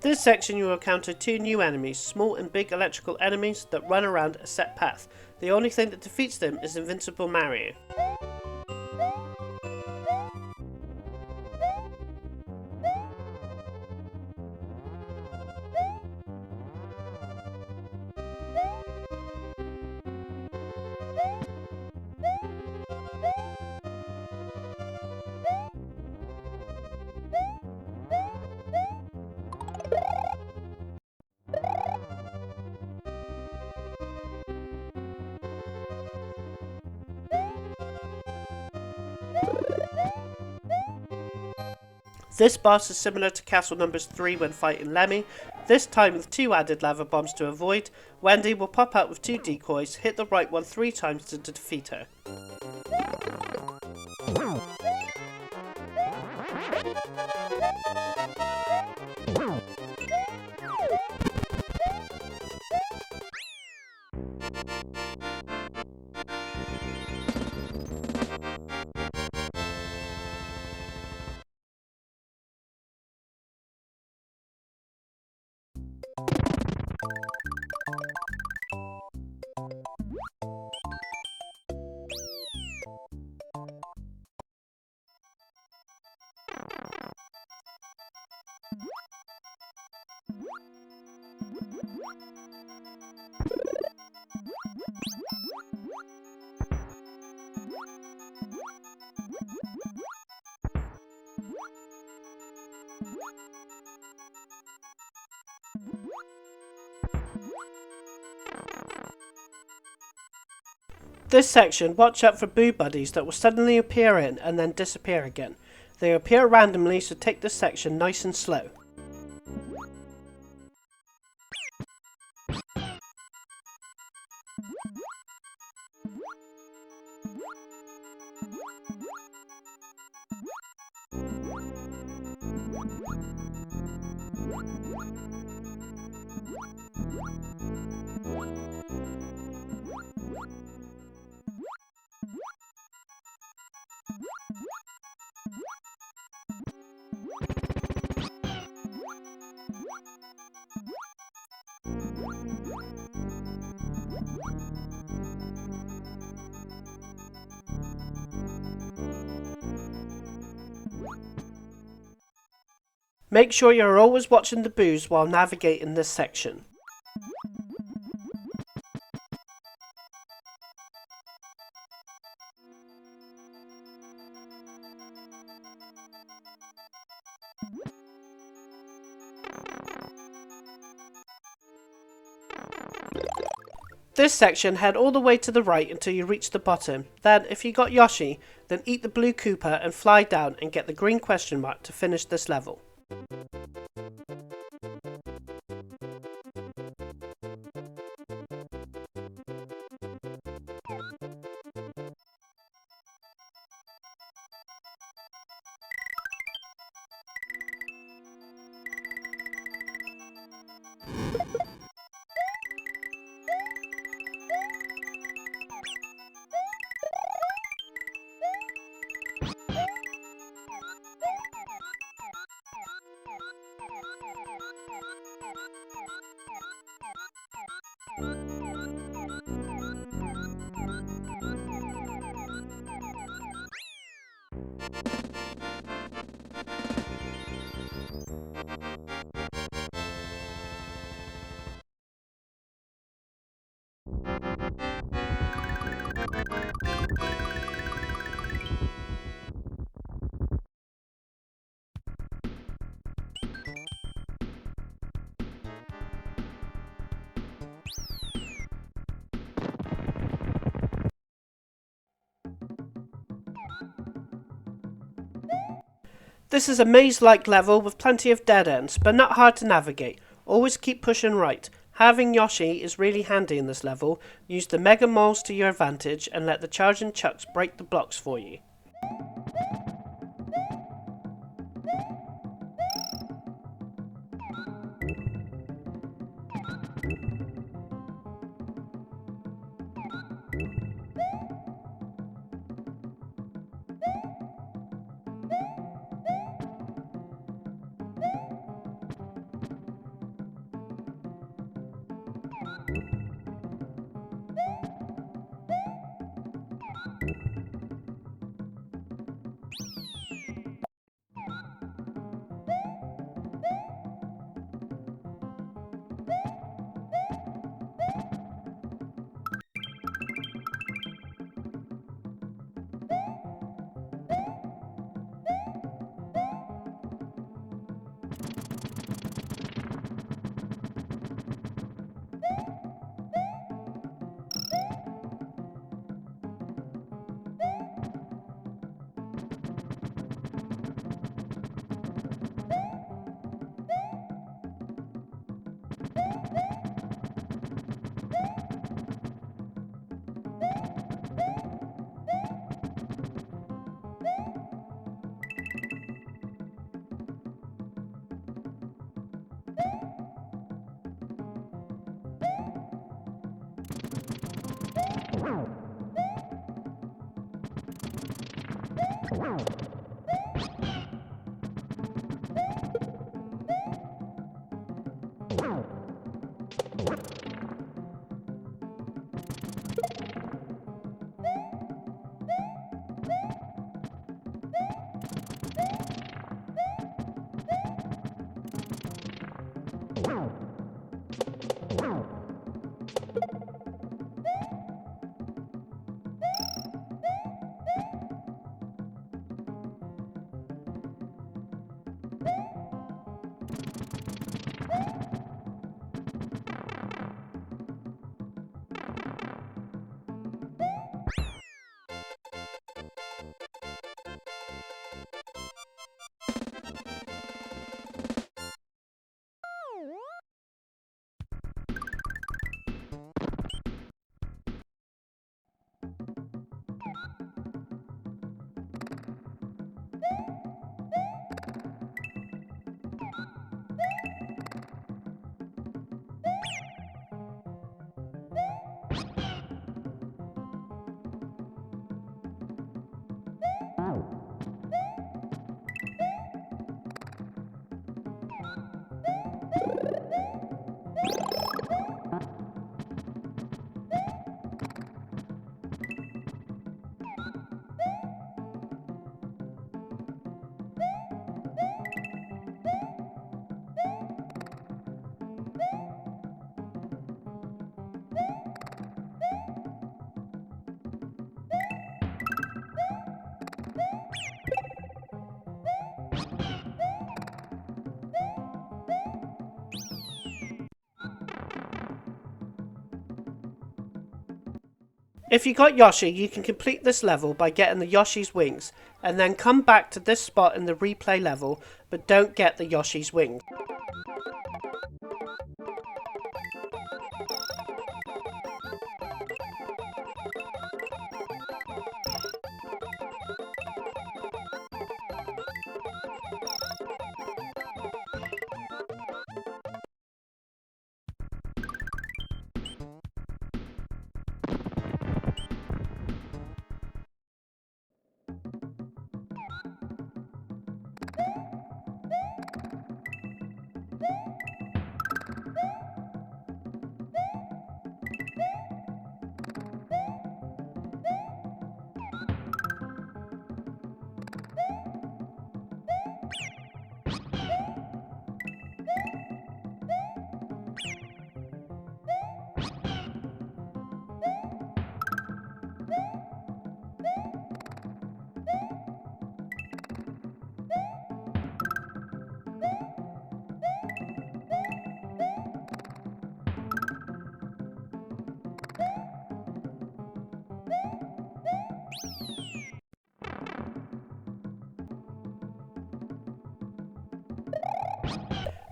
This section you will encounter two new enemies, small and big electrical enemies that run around a set path. The only thing that defeats them is Invincible Mario. This boss is similar to Castle Numbers 3 when fighting Lemmy, this time with 2 added lava bombs to avoid. Wendy will pop out with 2 decoys, hit the right one 3 times to defeat her. This section, watch out for boo buddies that will suddenly appear in and then disappear again. They appear randomly, so take this section nice and slow. Make sure you're always watching the boos while navigating this section. This section, head all the way to the right until you reach the bottom. Then, if you got Yoshi, then eat the blue Koopa and fly down and get the green question mark to finish this level. This is a maze-like level with plenty of dead ends, but not hard to navigate. Always keep pushing right. Having Yoshi is really handy in this level. Use the Mega Moles to your advantage and let the charging chucks break the blocks for you. If you got Yoshi, you can complete this level by getting the Yoshi's wings, and then come back to this spot in the replay level, but don't get the Yoshi's wings.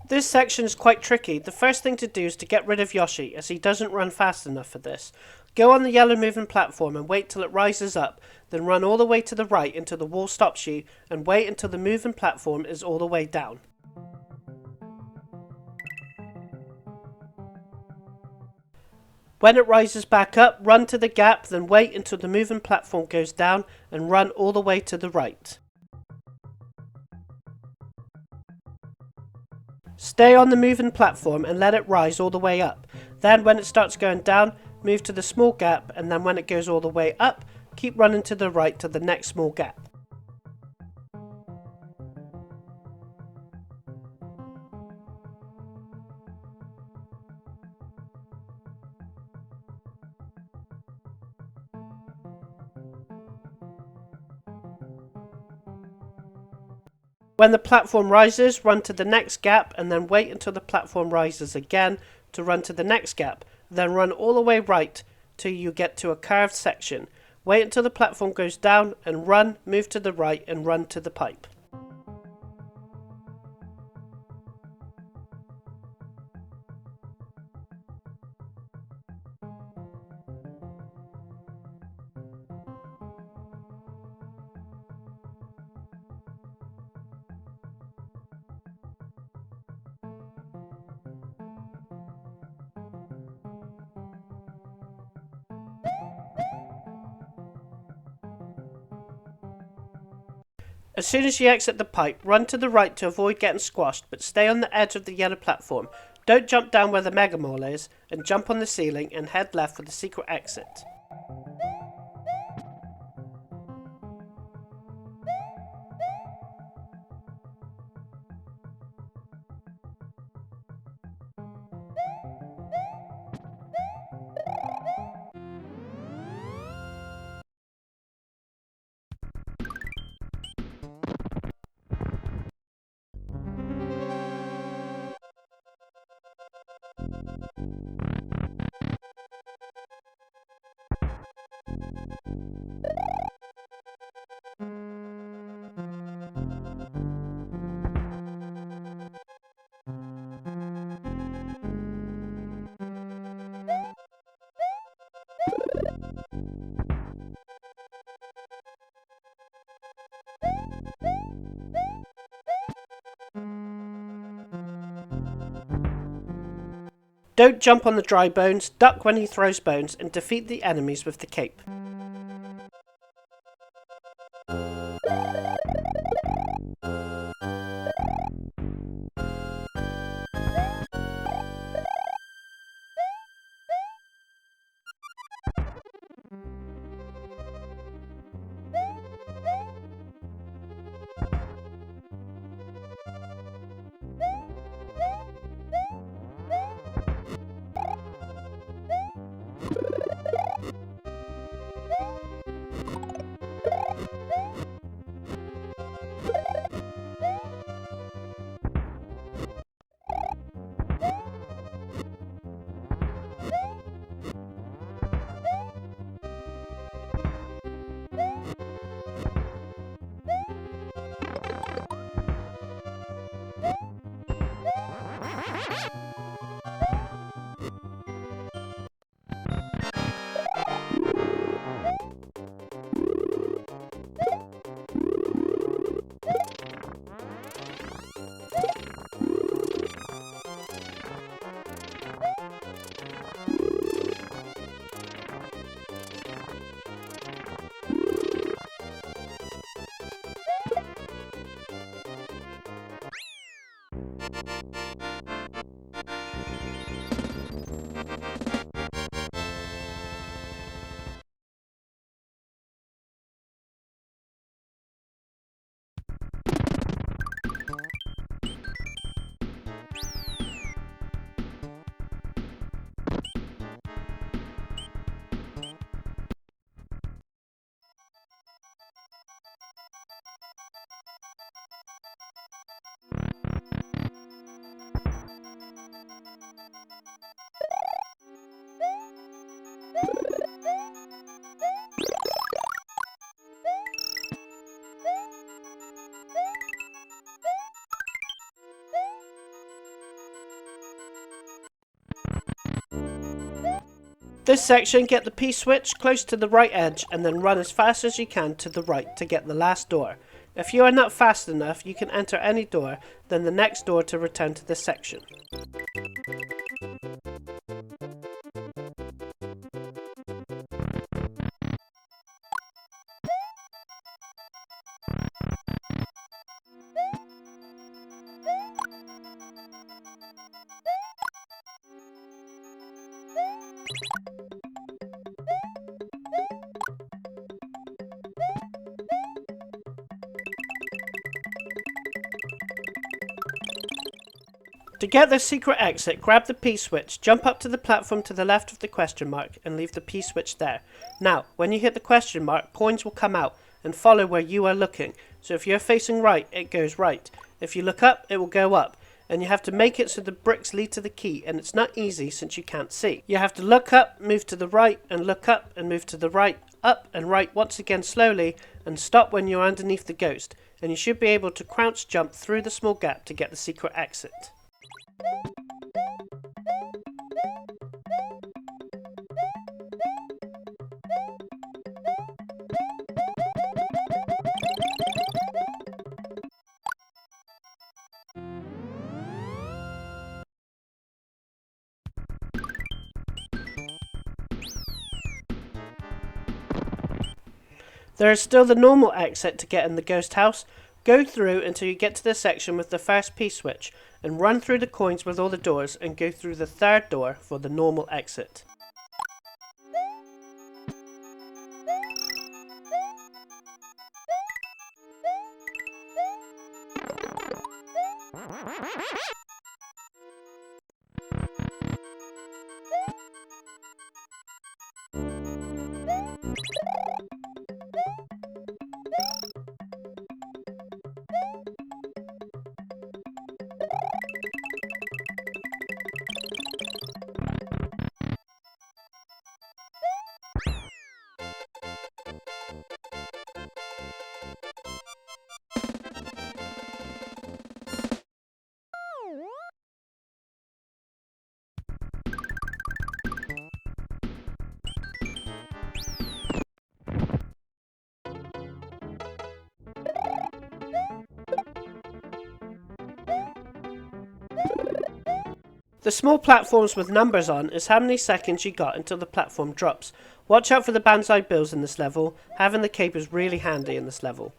This section is quite tricky. The first thing to do is to get rid of Yoshi, as he doesn't run fast enough for this. Go on the yellow moving platform and wait till it rises up, then run all the way to the right until the wall stops you, and wait until the moving platform is all the way down. When it rises back up, run to the gap, then wait until the moving platform goes down and run all the way to the right. Stay on the moving platform and let it rise all the way up. Then when it starts going down, move to the small gap, and then when it goes all the way up, keep running to the right to the next small gap. When the platform rises, run to the next gap and then wait until the platform rises again to run to the next gap. Then run all the way right till you get to a curved section. Wait until the platform goes down and run, move to the right and run to the pipe. As soon as you exit the pipe, run to the right to avoid getting squashed, but stay on the edge of the yellow platform. Don't jump down where the Mega Mall is, and jump on the ceiling and head left for the secret exit. Don't jump on the dry bones, duck when he throws bones, and defeat the enemies with the cape. This section, get the P-switch close to the right edge and then run as fast as you can to the right to get the last door. If you are not fast enough, you can enter any door, then the next door to return to this section. To get the secret exit, grab the P-switch, jump up to the platform to the left of the question mark and leave the P-switch there. Now, when you hit the question mark, coins will come out and follow where you are looking. So if you're facing right, it goes right. If you look up, it will go up. And you have to make it so the bricks lead to the key, and it's not easy since you can't see. You have to look up, move to the right, and look up and move to the right, up and right once again slowly, and stop when you're underneath the ghost. And you should be able to crouch jump through the small gap to get the secret exit. There is still the normal exit to get in the ghost house. Go through until you get to the section with the first P-switch and run through the coins with all the doors and go through the third door for the normal exit. The small platforms with numbers on is how many seconds you got until the platform drops. Watch out for the banzai bills in this level. Having the cape is really handy in this level.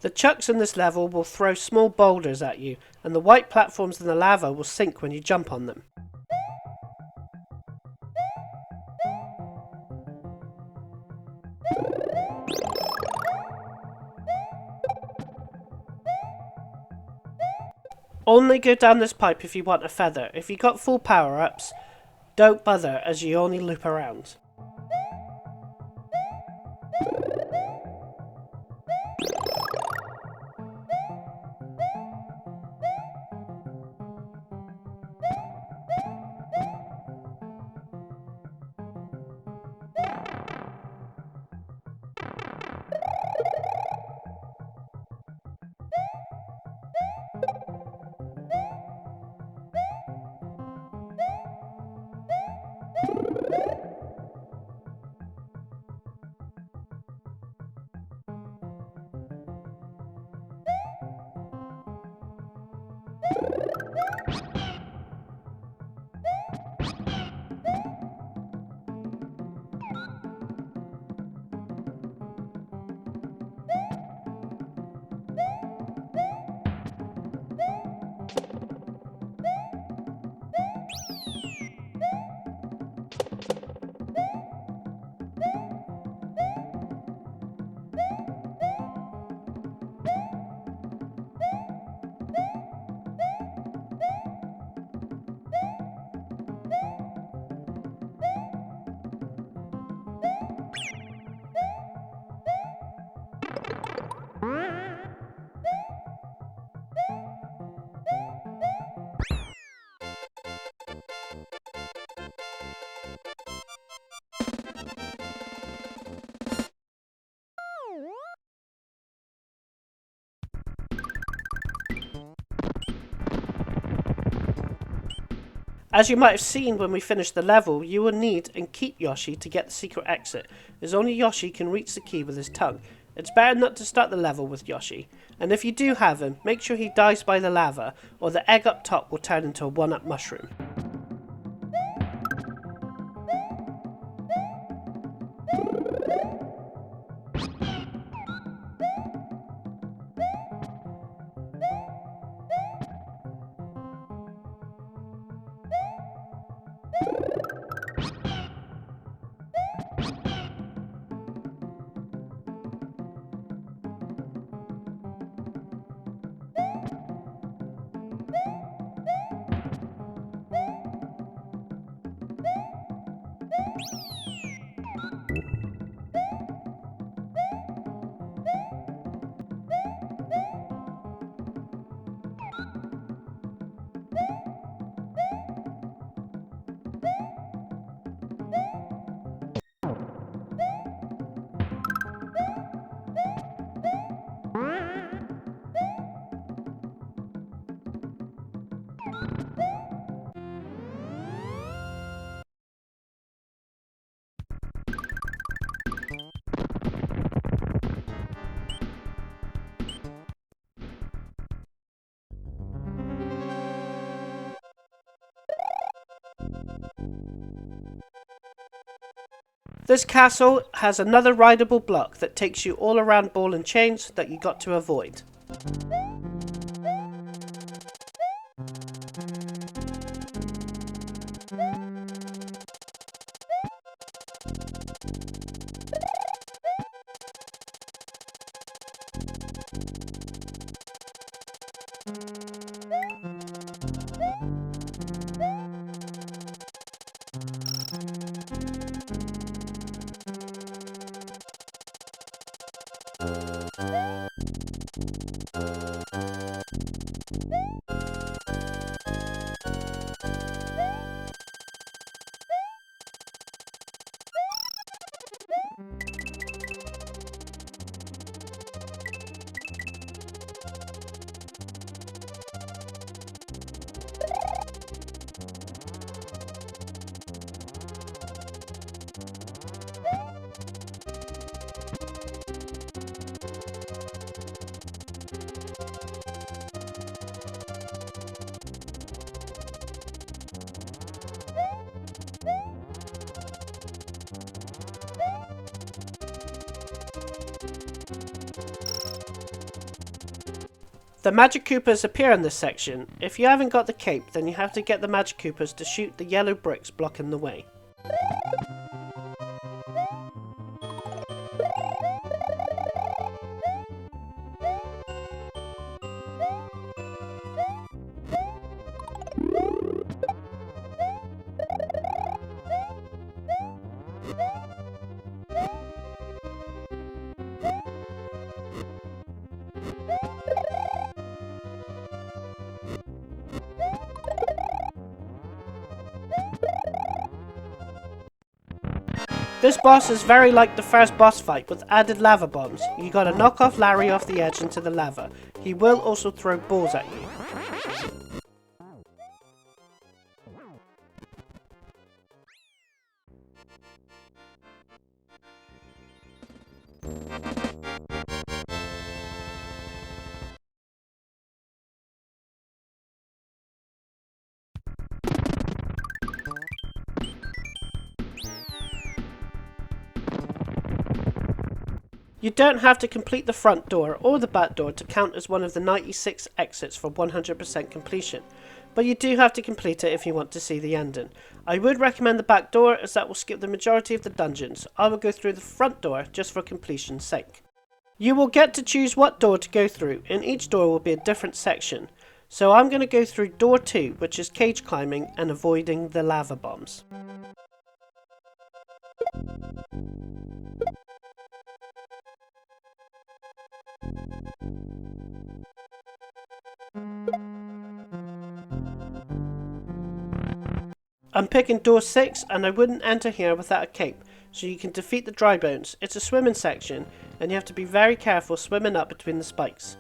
The chucks in this level will throw small boulders at you, and the white platforms in the lava will sink when you jump on them. Only go down this pipe if you want a feather. If you got full power-ups, don't bother as you only loop around. As you might have seen when we finished the level, you will need and keep Yoshi to get the secret exit, as only Yoshi can reach the key with his tongue. It's better not to start the level with Yoshi, and if you do have him, make sure he dies by the lava, or the egg up top will turn into a 1-up mushroom. This castle has another rideable block that takes you all around ball and chains that you got to avoid. The Magic Koopas appear in this section. If you haven't got the cape, then you have to get the Magic Koopas to shoot the yellow bricks blocking the way. This boss is very like the first boss fight with added lava bombs. You gotta knock off Larry off the edge into the lava. He will also throw balls at you. You don't have to complete the front door or the back door to count as one of the 96 exits for 100% completion, but you do have to complete it if you want to see the ending. I would recommend the back door as that will skip the majority of the dungeons. I will go through the front door just for completion's sake. You will get to choose what door to go through, and each door will be a different section. So I'm going to go through door 2, which is cage climbing and avoiding the lava bombs. I'm picking door 6 and I wouldn't enter here without a cape, so you can defeat the dry bones. It's a swimming section and you have to be very careful swimming up between the spikes.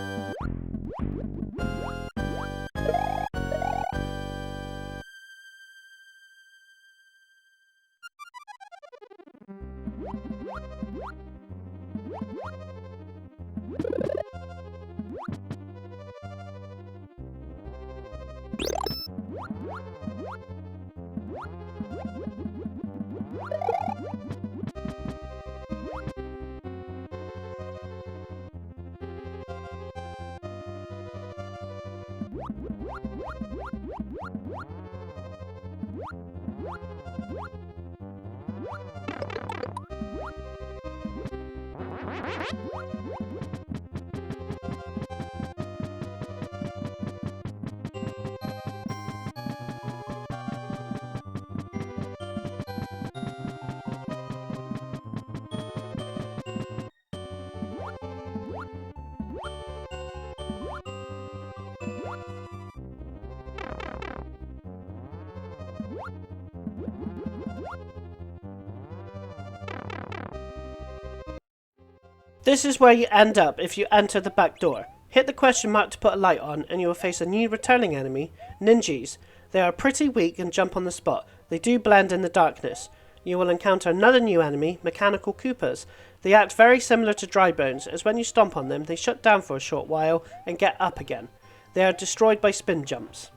This is where you end up if you enter the back door. Hit the question mark to put a light on and you will face a new returning enemy, Ninjas. They are pretty weak and jump on the spot. They do blend in the darkness. You will encounter another new enemy, Mechanical Koopas. They act very similar to dry bones, as when you stomp on them they shut down for a short while and get up again. They are destroyed by spin jumps.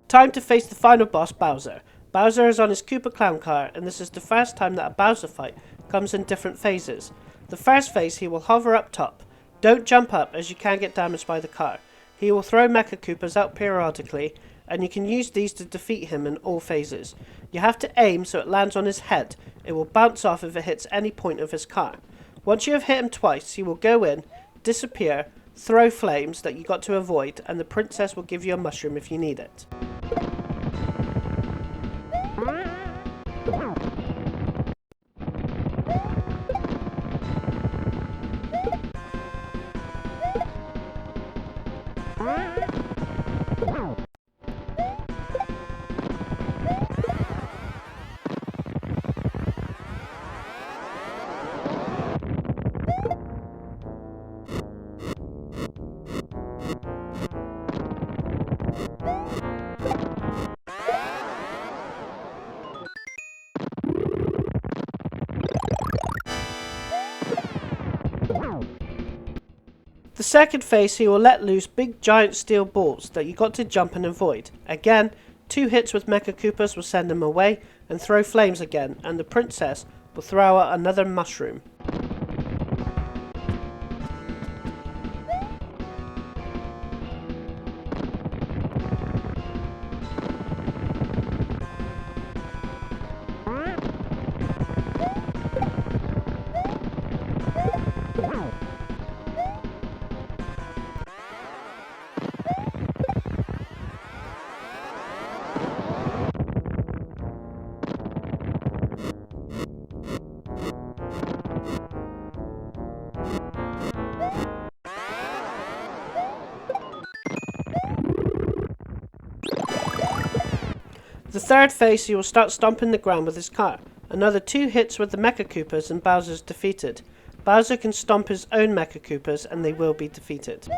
Time to face the final boss, Bowser. Bowser is on his Koopa Clown car, and this is the first time that a Bowser fight comes in different phases. The first phase he will hover up top. Don't jump up as you can get damaged by the car. He will throw Mecha Koopas out periodically, and you can use these to defeat him in all phases. You have to aim so it lands on his head. It will bounce off if it hits any point of his car. Once you have hit him twice, he will go in, disappear, throw flames that you got to avoid, and the princess will give you a mushroom if you need it. The second phase he will let loose big giant steel balls that you got to jump and avoid. Again, 2 hits with Mecha Koopas will send them away and throw flames again, and the princess will throw out another mushroom. The third phase he will start stomping the ground with his car. Another 2 hits with the Mecha Koopas and Bowser's defeated. Bowser can stomp his own Mecha Koopas and they will be defeated.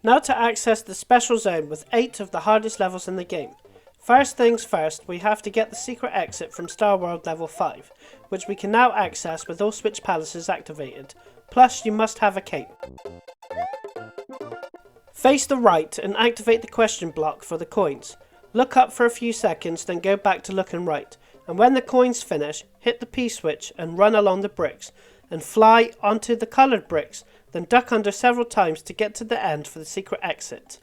Now to access the special zone with 8 of the hardest levels in the game. First things first, we have to get the secret exit from Star World level 5, which we can now access with all switch palaces activated. Plus you must have a cape. Face the right and activate the question block for the coins. Look up for a few seconds, then go back to looking right. And when the coins finish, hit the P switch and run along the bricks, and fly onto the coloured bricks, then duck under several times to get to the end for the secret exit.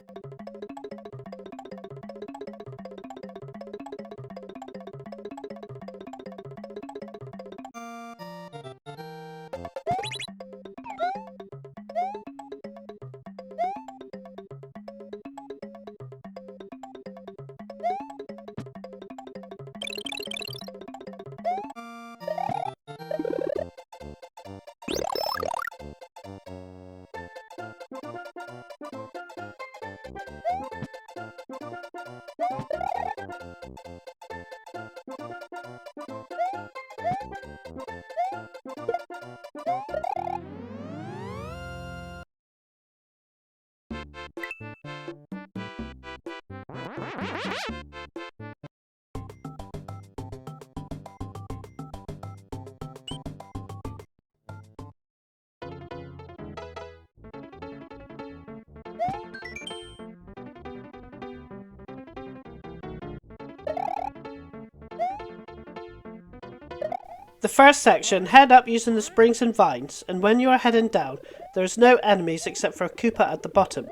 The first section, head up using the springs and vines, and when you are heading down, there is no enemies except for a Koopa at the bottom.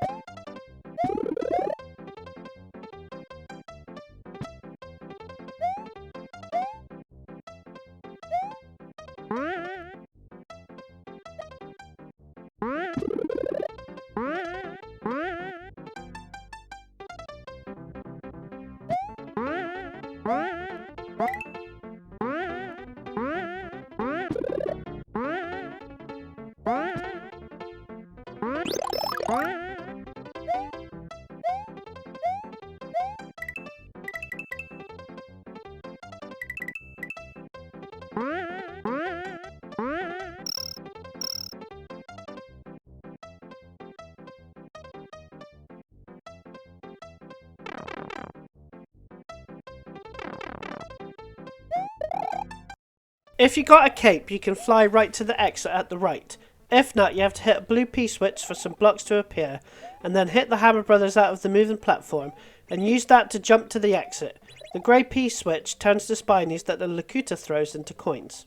If you got a cape, you can fly right to the exit at the right. If not, you have to hit a blue P-switch for some blocks to appear, and then hit the Hammer Brothers out of the moving platform, and use that to jump to the exit. The grey P-switch turns the spinies that the Lakuta throws into coins.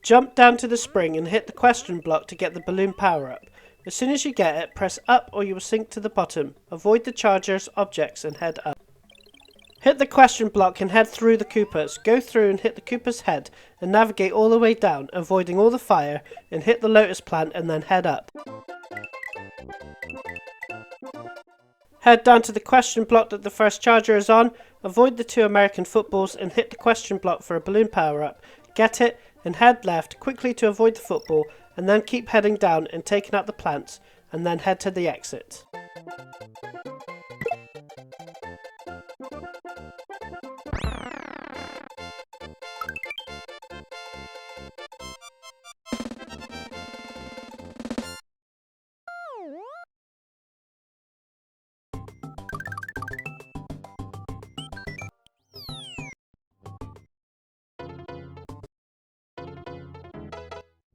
Jump down to the spring and hit the question block to get the balloon power up. As soon as you get it, press up or you will sink to the bottom. Avoid the chargers, objects and head up. Hit the question block and head through the Koopas. Go through and hit the Koopa's head and navigate all the way down, avoiding all the fire, and hit the lotus plant and then head up. Head down to the question block that the first charger is on, avoid the 2 American footballs and hit the question block for a balloon power up. Get it and head left quickly to avoid the football, and then keep heading down and taking out the plants, and then head to the exit.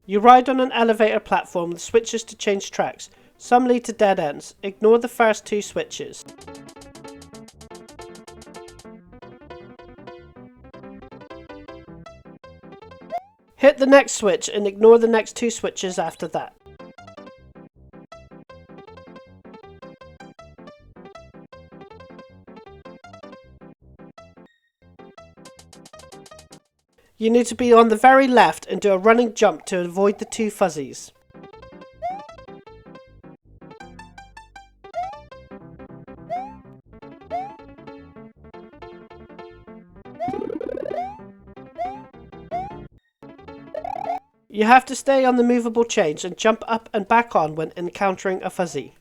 You ride on an elevator platform with switches to change tracks. Some lead to dead ends. Ignore the first 2 switches. Hit the next switch and ignore the next 2 switches after that. You need to be on the very left and do a running jump to avoid the 2 fuzzies. You have to stay on the movable chains and jump up and back on when encountering a fuzzy.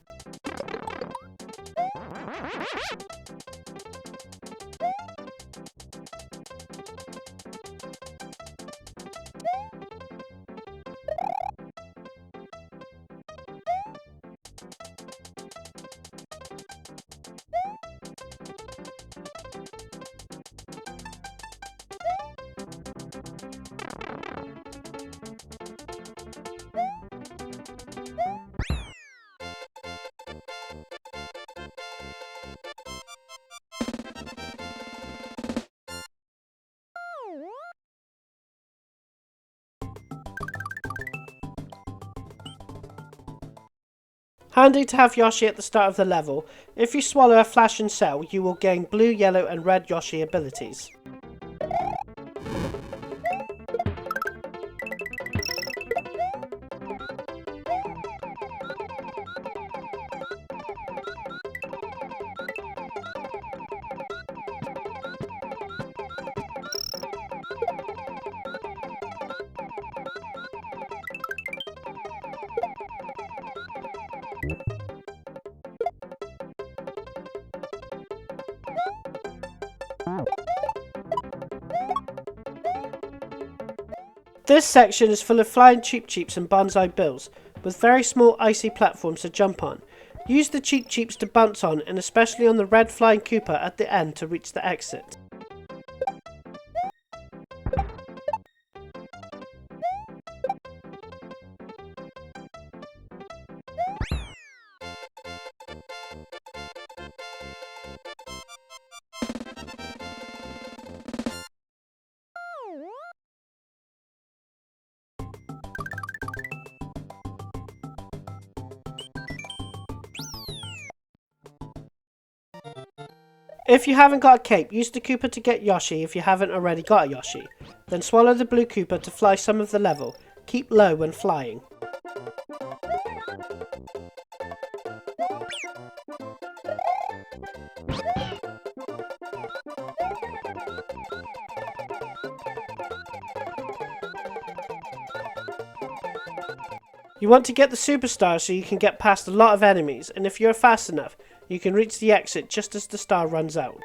Handy to have Yoshi at the start of the level. If you swallow a flashing cell, you will gain blue, yellow and red Yoshi abilities. This section is full of flying Cheep Cheeps and Bonsai Bills, with very small icy platforms to jump on. Use the Cheep Cheeps to bounce on, and especially on the red flying Koopa at the end to reach the exit. If you haven't got a cape, use the Koopa to get Yoshi if you haven't already got a Yoshi. Then swallow the blue Koopa to fly some of the level. Keep low when flying. You want to get the superstar so you can get past a lot of enemies, and if you're fast enough, you can reach the exit just as the star runs out.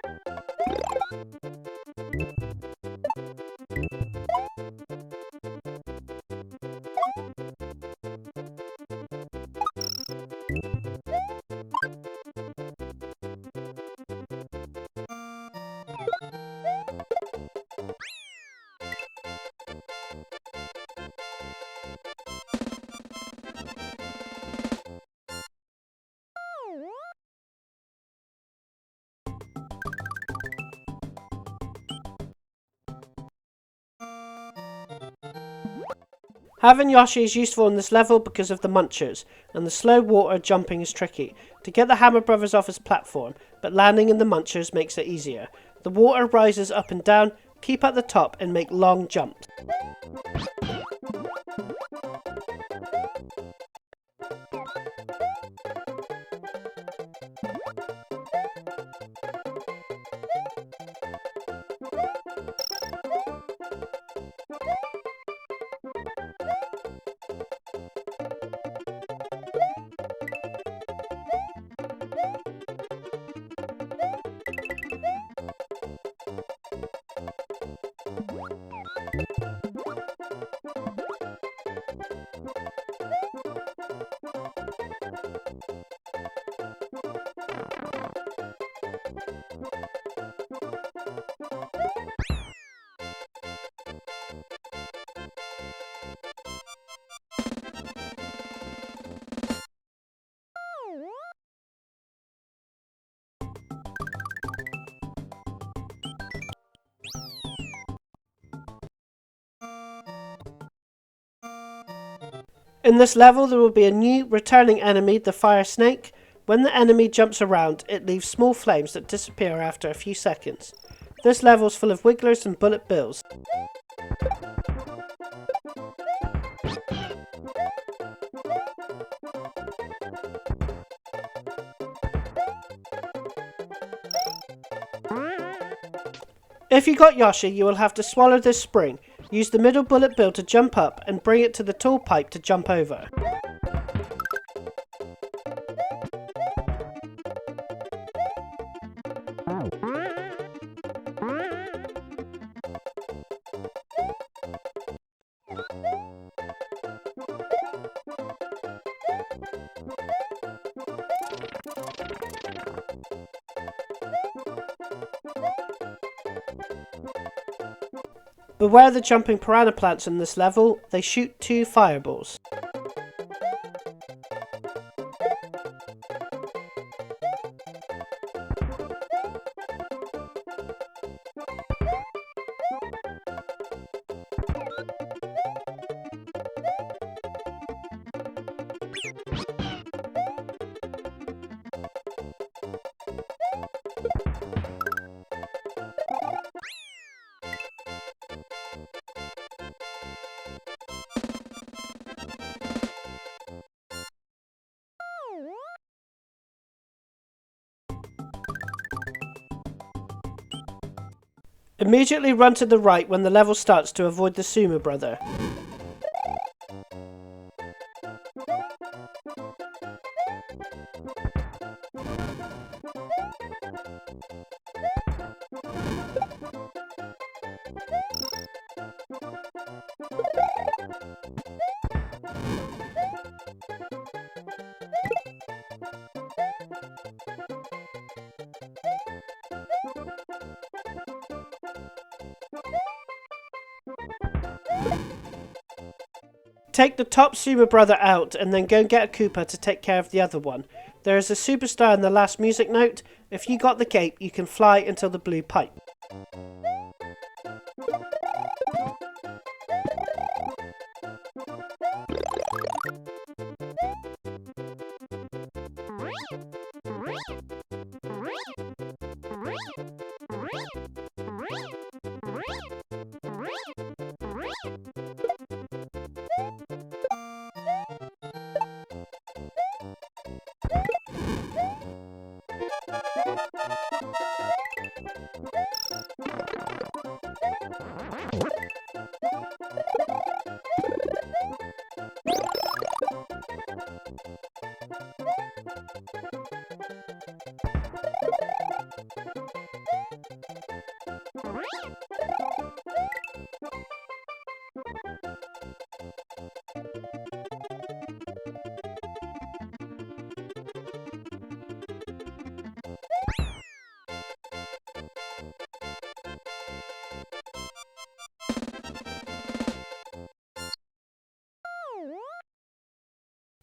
Having Yoshi is useful in this level because of the munchers, and the slow water jumping is tricky. To get the Hammer Brothers off his platform, but landing in the munchers makes it easier. The water rises up and down, keep at the top and make long jumps. In this level there will be a new returning enemy, the fire snake. When the enemy jumps around, it leaves small flames that disappear after a few seconds. This level is full of wigglers and bullet bills. If you got Yoshi, you will have to swallow this spring. Use the middle bullet bill to jump up and bring it to the tall pipe to jump over. Beware the jumping piranha plants in this level, they shoot 2 fireballs. Immediately run to the right when the level starts to avoid the Sumo brother. Take the top Sumo brother out and then go and get a Koopa to take care of the other one. There is a superstar in the last music note. If you got the cape, you can fly until the blue pipe.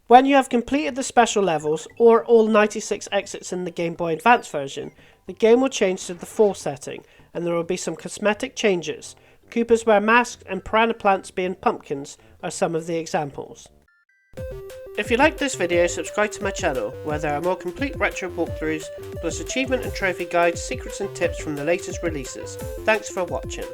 When you have completed the special levels, or all 96 exits in the Game Boy Advance version, the game will change to the full setting, and there will be some cosmetic changes. Koopas wear masks and piranha plants being pumpkins are some of the examples. If you liked this video, subscribe to my channel, where there are more complete retro walkthroughs, plus achievement and trophy guides, secrets and tips from the latest releases. Thanks for watching.